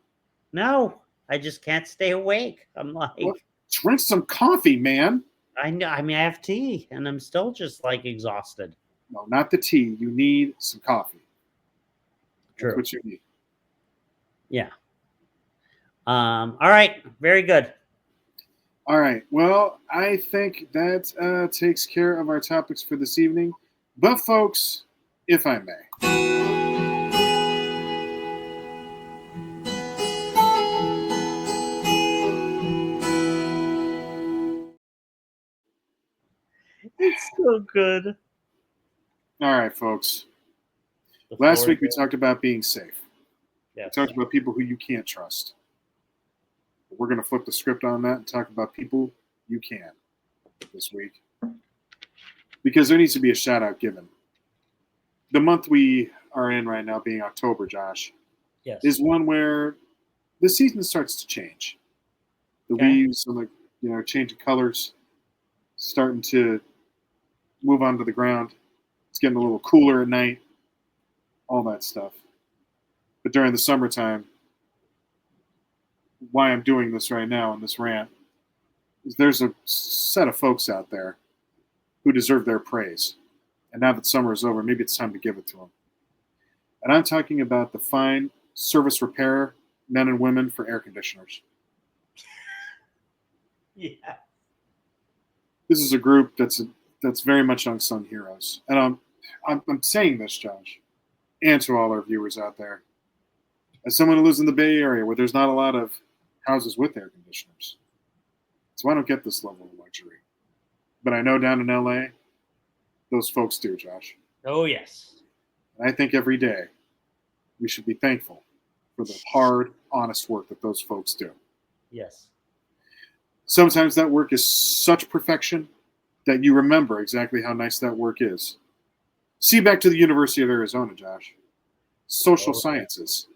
No, I just can't stay awake. I'm like, Well, drink some coffee, man. I know. I mean, I have tea, and I'm still just exhausted. No, not the tea. You need some coffee. True. That's what you need. Yeah. All right. Very good. All right. Well, I think that takes care of our topics for this evening. But, folks, if I may. It's so good. All right, folks. Last week we talked about being safe. Yes. We talked about people who you can't trust. We're going to flip the script on that and talk about people you can this week. Because there needs to be a shout out given. The month we are in right now, being October, Josh, Yes. is one where the season starts to change. The leaves are changing colors, starting to move onto the ground. It's getting a little cooler at night, all that stuff. But during the summertime, why I'm doing this right now in this rant is there's a set of folks out there who deserve their praise. And now that summer is over, maybe it's time to give it to them. And I'm talking about the fine service repair men and women for air conditioners. Yeah. This is a group that's very much unsung heroes. And I'm saying this, Josh, and to all our viewers out there, as someone who lives in the Bay Area where there's not a lot of houses with air conditioners, so I don't get this level of luxury. But I know down in LA, those folks do, Josh. Oh, yes. And I think every day we should be thankful for the hard, honest work that those folks do. Yes. Sometimes that work is such perfection that you remember exactly how nice that work is. See back to the University of Arizona, Josh. Social sciences.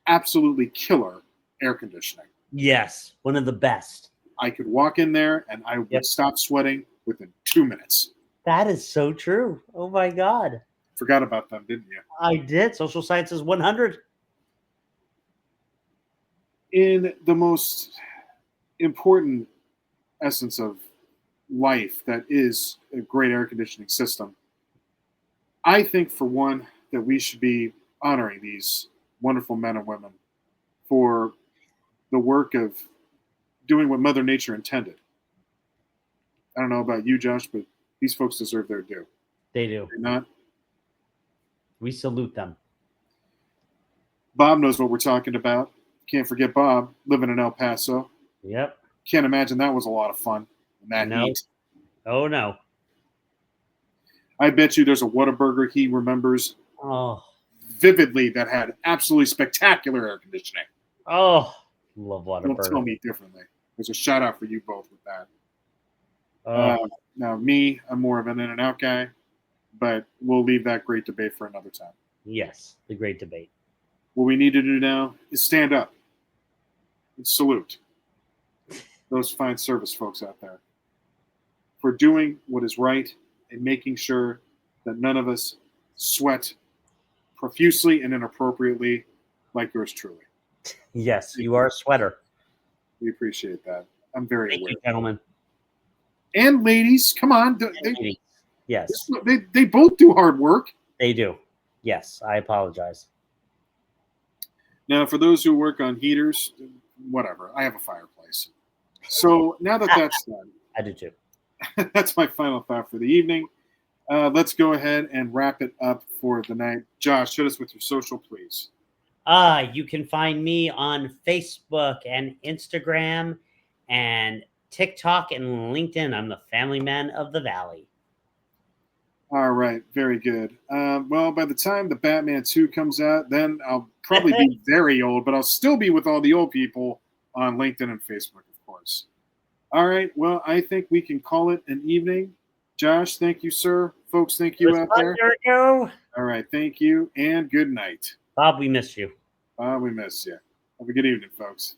Absolutely killer air conditioning. Yes. One of the best. I could walk in there and I would stop sweating within 2 minutes. That is so true. Oh, my God. Forgot about them, didn't you? I did. Social Sciences 100. In the most important essence of life that is a great air conditioning system, I think, for one, that we should be honoring these wonderful men and women for the work of doing what Mother Nature intended. I don't know about you, Josh, but these folks deserve their due. They do. They're not. We salute them. Bob knows what we're talking about. Can't forget Bob living in El Paso. Yep. Can't imagine that was a lot of fun in that heat. Oh, no. I bet you there's a Whataburger he remembers vividly that had absolutely spectacular air conditioning. Oh, love Whataburger. Don't tell me differently. There's a shout out for you both with that. Oh. Now, me, I'm more of an In-N-Out guy, but we'll leave that great debate for another time. Yes, the great debate. What we need to do now is stand up and salute those fine service folks out there for doing what is right and making sure that none of us sweat profusely and inappropriately like yours truly. Yes, you are a sweater. We appreciate that. I'm very Thank aware. you, gentlemen. And ladies, come on. Yes, They both do hard work. they do. Yes, I apologize. Now, for those who work on heaters, whatever. I have a fireplace. So now that that's done, I do too. that's my final thought for the evening. Let's go ahead and wrap it up for the night. Josh, hit us with your social, please. You can find me on Facebook and Instagram and TikTok and LinkedIn. I'm the family man of the Valley. All right, very good. Well, by the time the Batman 2 comes out, then I'll probably be very old, but I'll still be with all the old people on LinkedIn and Facebook, of course. All right, well, I think we can call it an evening. Josh, thank you, sir. Folks, thank you out there. Go. All right, thank you, and good night. Bob, we miss you. We miss you. Have a good evening, folks.